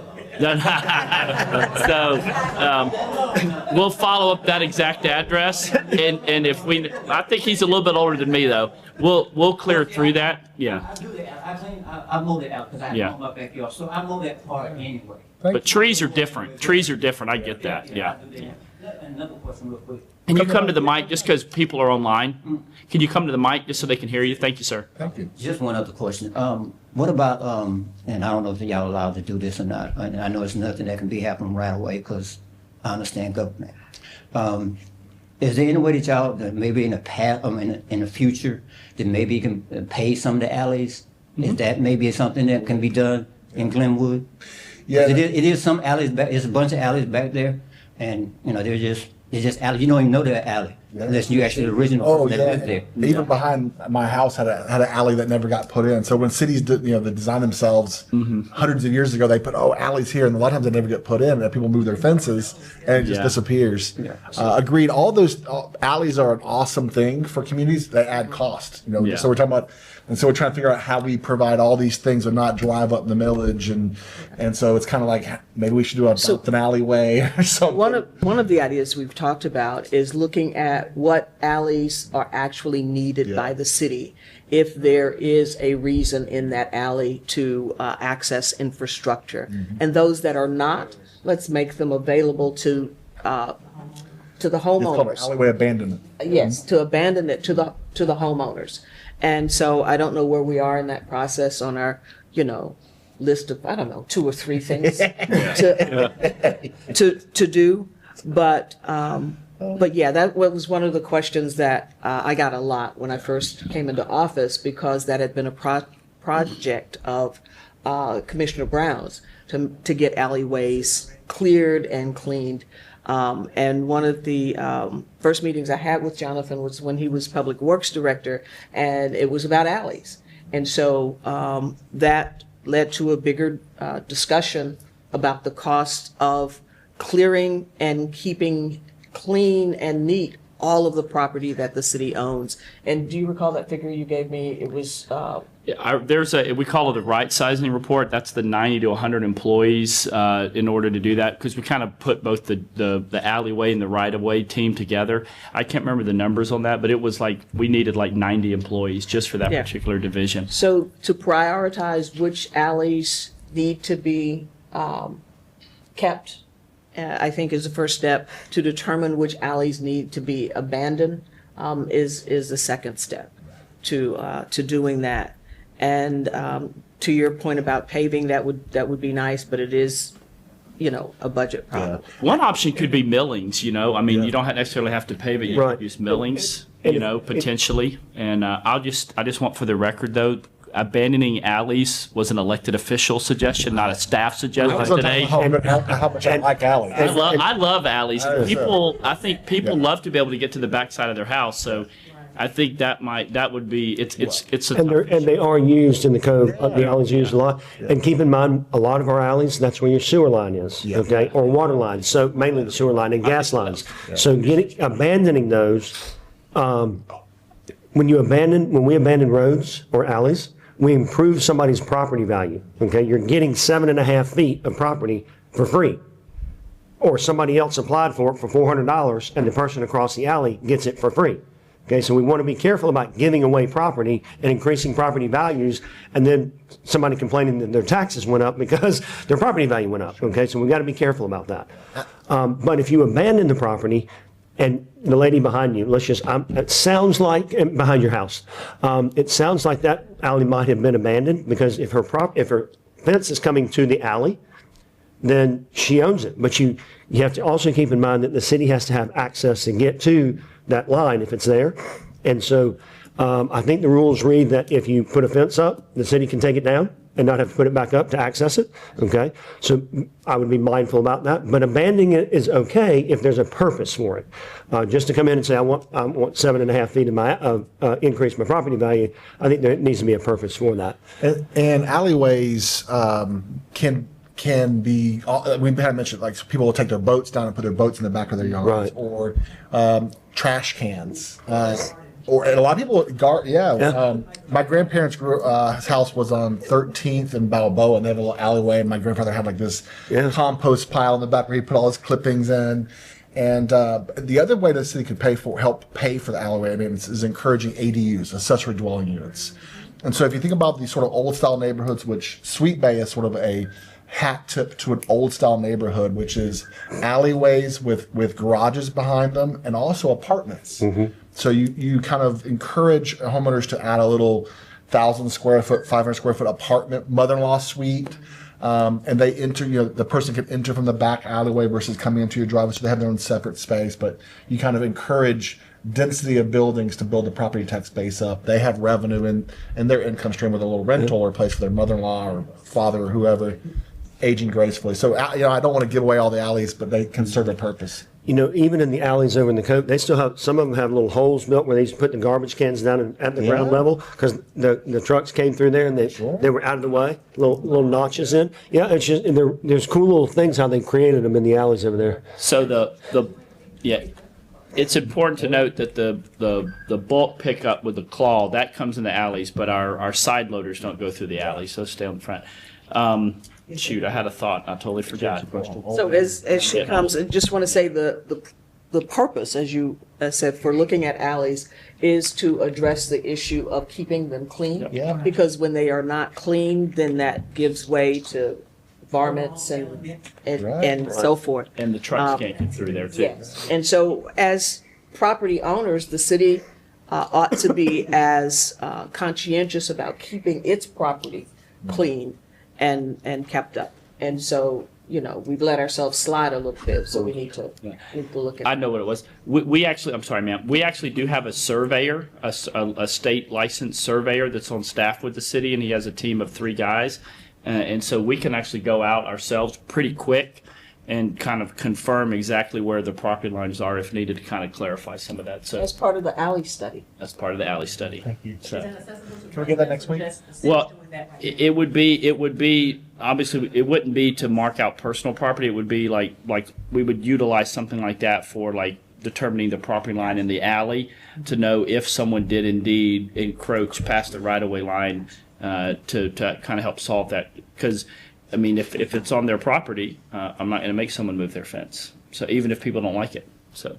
So we'll follow up that exact address, and if I think he's a little bit older than me though. We'll clear through that. Yeah. I mowed it out because I Yeah. have my backyard, so I mow that part anyway. But trees are different. Trees are different. I get that. Yeah. Another question real quick. Can you come to the mic just because people are online? Can you come to the mic just so they can hear you? Thank you, sir. Thank you. Just one other question. What about, and I don't know if y'all allowed to do this or not, and I know it's nothing that can be happening right away because I understand government. Is there any way that y'all, that maybe in the past, in the future, that maybe you can pay some of the alleys? Is that maybe something that can be done in Glenwood? Yeah. It is some alleys back, there's a bunch of alleys back there, and, they're just alleys. You don't even know they're alley unless you actually the original person that lived there. Even behind my house had an alley that never got put in. So when cities, they design themselves hundreds of years ago, they put alleys here, and a lot of times they never get put in. And people move their fences, and it just disappears. Yeah. Agreed. All those alleys are an awesome thing for communities. They add cost. So we're talking about. And so we're trying to figure out how we provide all these things and not drive up the millage, and so it's kind of like maybe we should do an alleyway or something. One of the ideas we've talked about is looking at what alleys are actually needed by the city. If there is a reason in that alley to access infrastructure, and those that are not, let's make them available to the homeowners. It's called alleyway abandonment. Yes, to abandon it to the homeowners. And so I don't know where we are in that process on our, list of, 2 or 3 things to do. But yeah, that was one of the questions that I got a lot when I first came into office, because that had been a project of Commissioner Brown's to get alleyways cleared and cleaned. And one of the first meetings I had with Jonathan was when he was Public Works Director, and it was about alleys. And so that led to a bigger discussion about the cost of clearing and keeping clean and neat all of the property that the city owns. And do you recall that figure you gave me? It was we call it a right sizing report. That's the 90 to 100 employees in order to do that, because we kind of put both the alleyway and the right of way team together. I can't remember the numbers on that, but it was we needed 90 employees just for that particular division. So to prioritize which alleys need to be kept, I think is the first step. To determine which alleys need to be abandoned is the second step to doing that. And to your point about paving, that would be nice, but it is a budget problem. One option could be millings, I mean, you don't necessarily have to pave it, you Right. could use millings, And- potentially. And I just want for the record though, abandoning alleys was an elected official suggestion, not a staff suggestion today. How much I like alleys. I love alleys. I think people love to be able to get to the backside of their house, so I think that would be, it's a. And they are used in the code, the alleys used a lot. And keep in mind, a lot of our alleys, that's where your sewer line is, okay? Or water lines, so mainly the sewer line and gas lines. So abandoning those, when we abandon roads or alleys, we improve somebody's property value, okay? You're getting 7.5 feet of property for free. Or somebody else applied for it for $400 and the person across the alley gets it for free. Okay, so we want to be careful about giving away property and increasing property values, and then somebody complaining that their taxes went up because their property value went up. Okay, so we got to be careful about that. But if you abandon the property, and the lady behind you, it sounds like behind your house, it sounds like that alley might have been abandoned because if her fence is coming to the alley, then she owns it. But you have to also keep in mind that the city has to have access to get to that line if it's there. And so I think the rules read that if you put a fence up, the city can take it down and not have to put it back up to access it. Okay, so I would be mindful about that. But abandoning it is okay if there's a purpose for it. Just to come in and say I want 7.5 feet of my increase my property value, I think there needs to be a purpose for that. And alleyways can be, we had mentioned, like, people will take their boats down and put their boats in the back of their yards. Right. Or trash cans. Or and a lot of people, my grandparents' his house was on 13th and Balboa, and they had a little alleyway, and my grandfather had like this compost pile in the back where he put all his clippings in. And the other way the city could help pay for the alleyway, is encouraging ADUs, accessory dwelling units. And so if you think about these sort of old style neighborhoods, which Sweet Bay is sort of a hat tip to an old style neighborhood, which is alleyways with garages behind them and also apartments. Mm-hmm. So you kind of encourage homeowners to add a little 1,000 square foot, 500 square foot apartment, mother-in-law suite. And they enter, the person can enter from the back alleyway versus coming into your driveway, so they have their own separate space. But you kind of encourage density of buildings to build the property tax base up. They have revenue in their income stream with a little rental or place for their mother-in-law or father or whoever, aging gracefully. So, I don't want to give away all the alleys, but they can serve a purpose. Even in the alleys over in the Cope, they still have, some of them have little holes built where they used to put the garbage cans down at the ground level because the trucks came through there and they were out of the way, little notches in. Yeah, it's just, and there's cool little things how they created them in the alleys over there. So it's important to note that the bulk pickup with the claw, that comes in the alleys, but our side loaders don't go through the alleys, so stay on the front. Shoot, I had a thought. I totally forgot. So as she comes, I just want to say the purpose, as you said, for looking at alleys is to address the issue of keeping them clean. Yeah. Because when they are not clean, then that gives way to varmints and so forth. And the trucks can't get through there too. Yes. And so as property owners, the city ought to be as conscientious about keeping its property clean and kept up. And so, we've let ourselves slide a little bit, so we need to look at I know what it was. We actually, I'm sorry, ma'am. We actually do have a surveyor, a state licensed surveyor that's on staff with the city, and he has a team of 3 guys. And so we can actually go out ourselves pretty quick and kind of confirm exactly where the property lines are if needed to kind of clarify some of that. So as part of the alley study. That's part of the alley study. Thank you. So, Can we get that next week? well, it would be obviously it wouldn't be to mark out personal property. It would be like we would utilize something like that for like determining the property line in the alley to know if someone did indeed encroach past the right-of-way line to kind of help solve that. Because if it's on their property, I'm not going to make someone move their fence. So even if people don't like it, so.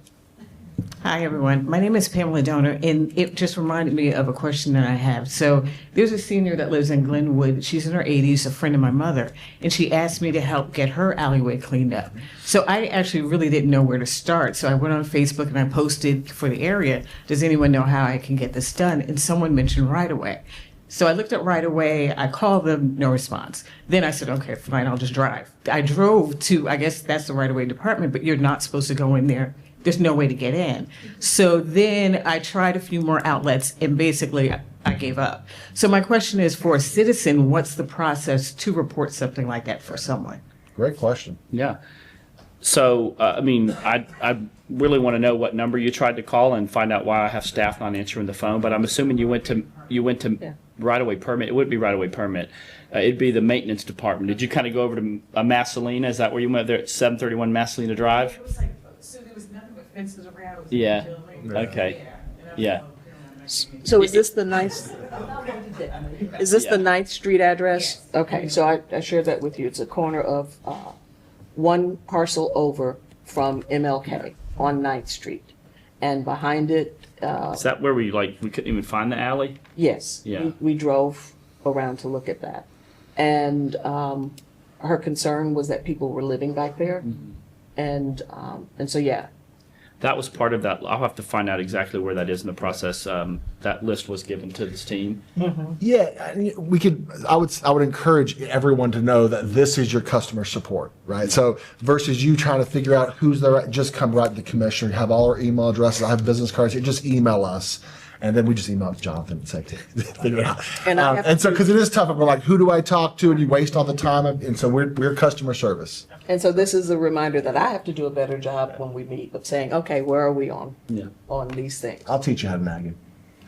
Hi, everyone. My name is Pamela Donner, and it just reminded me of a question that I have. So there's a senior that lives in Glenwood. She's in her 80s, a friend of my mother, and she asked me to help get her alleyway cleaned up. So I actually really didn't know where to start. So I went on Facebook and I posted for the area, does anyone know how I can get this done? And someone mentioned right away. So I looked at right away. I called them, no response. Then I said, okay, fine, I'll just drive. I drove to, I guess that's the right of way department, but you're not supposed to go in there. There's no way to get in. So then I tried a few more outlets and basically I gave up. So my question is, for a citizen, what's the process to report something like that for someone? Great question. Yeah. So, I mean, I really want to know what number you tried to call and find out why I have staff not answering the phone. But I'm assuming you went to right-of-way permit. It wouldn't be right-of-way permit. It'd be the maintenance department. Did you kind of go over to Massalina? Is that where you went there at 731 Massalina Drive? It was like, so there was nothing but fences around. It was Yeah. like Okay. Yeah. So is this the Ninth, is this the 9th Street address? Okay, so I shared that with you. It's a corner of one parcel over from MLK on 9th Street. And behind it, Is that where we couldn't even find the alley? yes, Yeah. we drove around to look at that. And her concern was that people were living back there. And so, yeah. That was part of that. I'll have to find out exactly where that is in the process. That list was given to this team. Yeah, we could. I would encourage everyone to know that this is your customer support, right? So versus you trying to figure out who's the right, just come right to the commissioner. You have all our email addresses. I have business cards. You just email us, and then we just email Jonathan and say, figure it out. And so because it is tough, we're like, who do I talk to? And you waste all the time, and so we're customer service. And so this is a reminder that I have to do a better job when we meet of saying, okay, where are we on these things? I'll teach you how to nag him.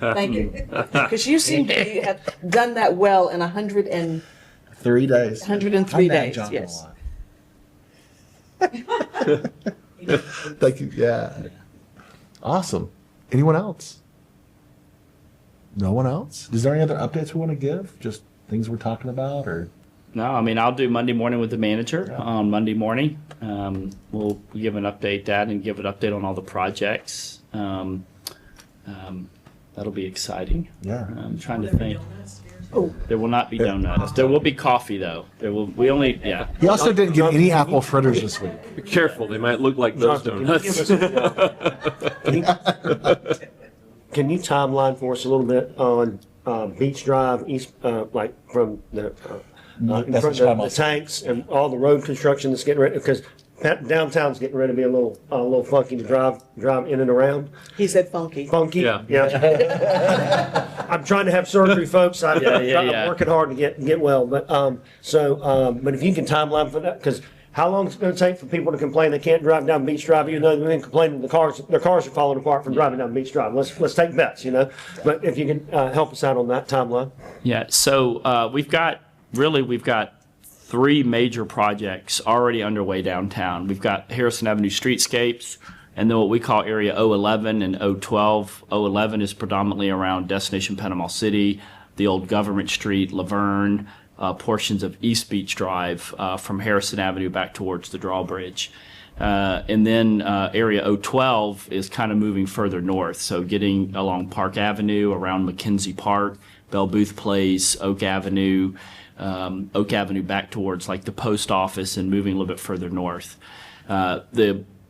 Thank you. Because you seem to have done that well in 3 days. 103 I nag days, Jonathan yes. a lot. Thank you. Yeah. Awesome. Anyone else? No one else? Is there any other updates we want to give? Just things we're talking about, or? No, I mean, I'll do Monday morning with the manager on Monday morning. We'll give an update and give an update on all the projects. That'll be exciting. Yeah. I'm trying to think. There will not be donuts. There will be coffee, though. We only. He also didn't get any apple fritters this week. Be careful, they might look like those donuts. Can you timeline for us a little bit on Beach Drive, east, like from the the tanks and all the road construction that's getting ready? Because downtown's getting ready to be a little funky to drive in and around. He said funky. Funky. Yeah. I'm trying to have surgery, folks. I'm working hard to get well, but but if you can timeline for that, because how long is it going to take for people to complain they can't drive down Beach Drive, even though they've been complaining their cars are falling apart from driving down Beach Drive? Let's take bets, But if you can help us out on that timeline. Yeah. So we've got 3 major projects already underway downtown. We've got Harrison Avenue streetscapes, and then what we call Area 011 and 012. 011 is predominantly around Destination Panama City, the old Government Street, Laverne, portions of East Beach Drive from Harrison Avenue back towards the drawbridge. And then Area 012 is kind of moving further north, so getting along Park Avenue, around McKenzie Park, Belle Booth Place, Oak Avenue back towards like the post office and moving a little bit further north.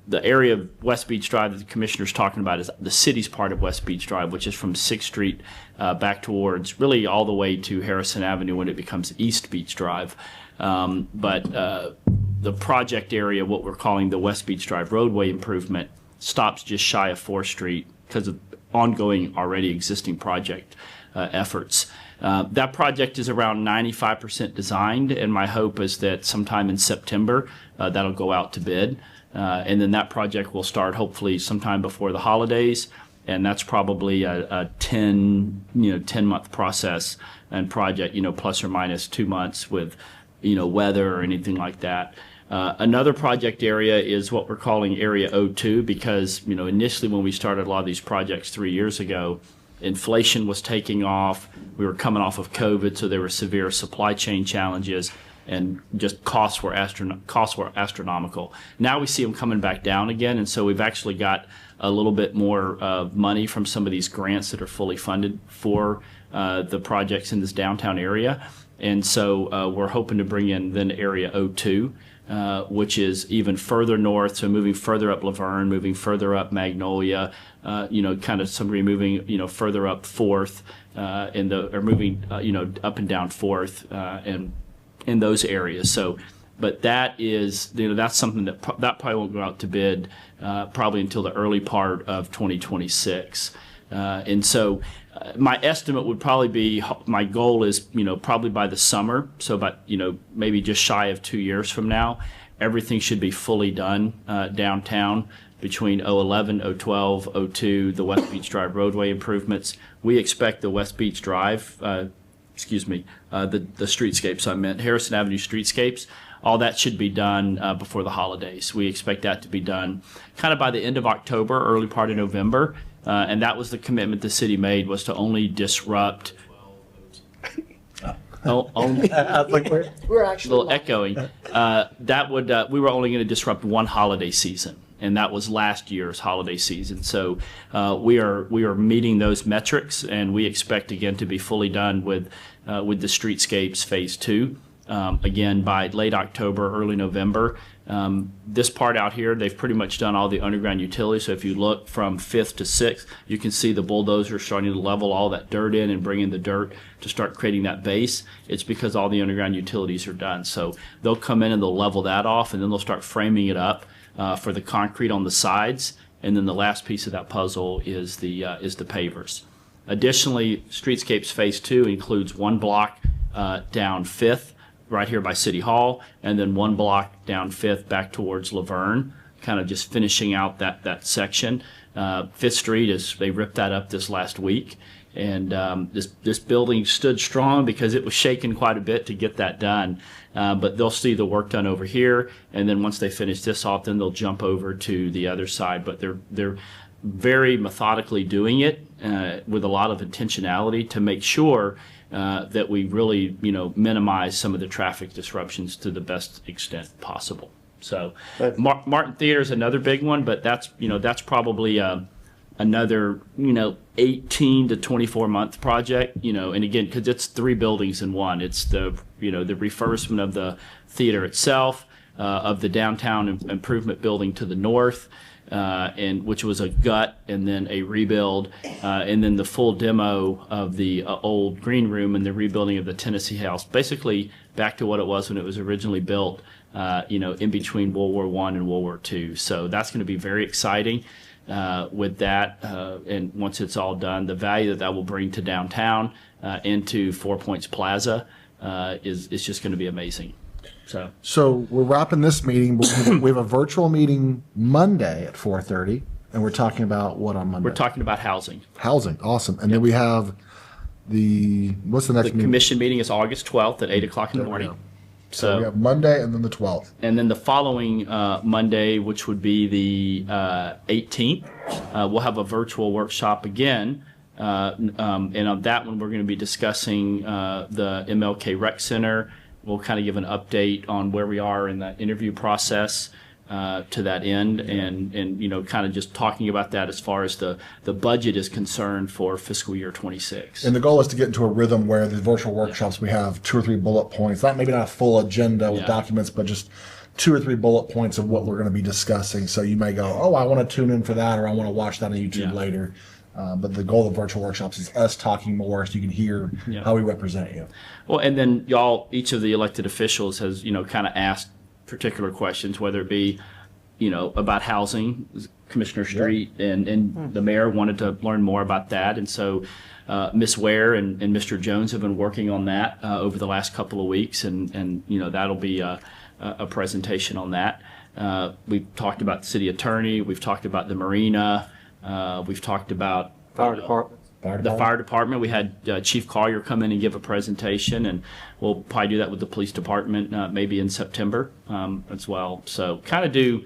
The area of West Beach Drive that the commissioner's talking about is the city's part of West Beach Drive, which is from 6th Street back towards really all the way to Harrison Avenue when it becomes East Beach Drive. But the project area, what we're calling the West Beach Drive roadway improvement, stops just shy of 4th Street because of ongoing already existing project efforts. That project is around 95% designed, and my hope is that sometime in September that'll go out to bid. And then that project will start hopefully sometime before the holidays, and that's probably a 10-month process and project, plus or minus 2 months with, weather or anything like that. Another project area is what we're calling Area 02 because, initially when we started a lot of these projects 3 years ago, inflation was taking off. We were coming off of COVID, so there were severe supply chain challenges, and just costs were astronomical. Now we see them coming back down again, and so we've actually got a little bit more money from some of these grants that are fully funded for the projects in this downtown area. And so we're hoping to bring in then Area 02 which is even further north, so moving further up Laverne, moving further up Magnolia, kind of somebody moving, further up Fourth, or moving, up and down Fourth, and in those areas. So, but that is, that's something that probably won't go out to bid probably until the early part of 2026. And so my estimate would probably be, my goal is, probably by the summer, so about, maybe just shy of 2 years from now, everything should be fully done downtown between 011, 012, 02, the West Beach Drive roadway improvements. We expect the West Beach Drive, the streetscapes, Harrison Avenue streetscapes, all that should be done before the holidays. We expect that to be done kind of by the end of October, early part of November. And that was the commitment the city made, was to only disrupt. Only, We're actually a little echoing. We were only going to disrupt one holiday season, and that was last year's holiday season. So we are meeting those metrics, and we expect again to be fully done with the streetscapes phase 2. Again, by late October, early November. This part out here, they've pretty much done all the underground utilities. So if you look from 5th to 6th, you can see the bulldozer starting to level all that dirt in and bring in the dirt to start creating that base. It's because all the underground utilities are done. So they'll come in and they'll level that off, and then they'll start framing it up for the concrete on the sides. And then the last piece of that puzzle is the pavers. Additionally, Streetscapes Phase 2 includes one block down 5th, right here by City Hall, and then one block down 5th back towards Laverne, kind of just finishing out that section. 5th Street, they ripped that up this last week, and this building stood strong because it was shaking quite a bit to get that done. But they'll see the work done over here, and then once they finish this off, then they'll jump over to the other side. But they're very methodically doing it with a lot of intentionality to make sure that we really, minimize some of the traffic disruptions to the best extent possible. So Martin Theater is another big one, but that's probably another, 18 to 24 month project, and again, because it's 3 buildings in one. It's the refurbishment of the theater itself, of the downtown improvement building to the north, and which was a gut and then a rebuild, and then the full demo of the old green room and the rebuilding of the Tennessee House, basically back to what it was when it was originally built, in between World War I and World War II. So that's going to be very exciting with that, and once it's all done, the value that will bring to downtown into 4 Points Plaza is just going to be amazing. So we're wrapping this meeting, but we have a virtual meeting Monday at 4:30, and we're talking about what on Monday? We're talking about housing. Housing, awesome. And then we have what's the next meeting? The commission meeting is August 12th at 8 o'clock in the morning. So we have Monday and then the 12th. And then the following Monday, which would be the 18th, we'll have a virtual workshop again. And on that one, we're going to be discussing the MLK Rec Center. We'll kind of give an update on where we are in the interview process to that end, and kind of just talking about that as far as the budget is concerned for fiscal year 26. And the goal is to get into a rhythm where the virtual workshops, we have 2 or 3 bullet points, maybe not a full agenda with documents, but just 2 or 3 bullet points of what we're going to be discussing. So you may go, I want to tune in for that, or I want to watch that on YouTube later. But the goal of the virtual workshops is us talking more so you can hear how we represent you. Well, and then each of the elected officials has, kind of asked particular questions, whether it be, about housing. Commissioner Street and the mayor wanted to learn more about that. And so Ms. Ware and Mr. Jones have been working on that over the last couple of weeks. And that'll be a presentation on that. We've talked about the city attorney. We've talked about the marina. We've talked about Fire department. The fire department. We had Chief Collier come in and give a presentation, and we'll probably do that with the police department maybe in September as well. So kind of do,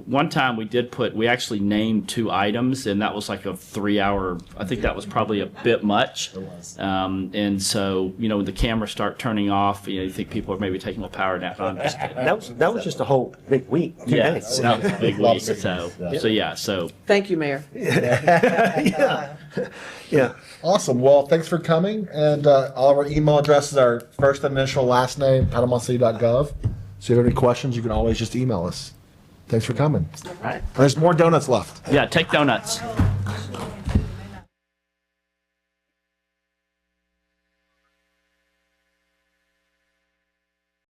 one time we actually named 2 items, and that was like a 3-hour, I think that was probably a bit much. It was. And so, when the cameras start turning off, you think people are maybe taking a power nap. That was just a whole big week. 2 days. That was a big week. So. Thank you, Mayor. Yeah. Awesome. Well, thanks for coming. And all of our email addresses are first initial, last name, PetalumCity.gov. So if you have any questions, you can always just email us. Thanks for coming. All right. There's more donuts left. Yeah, take donuts.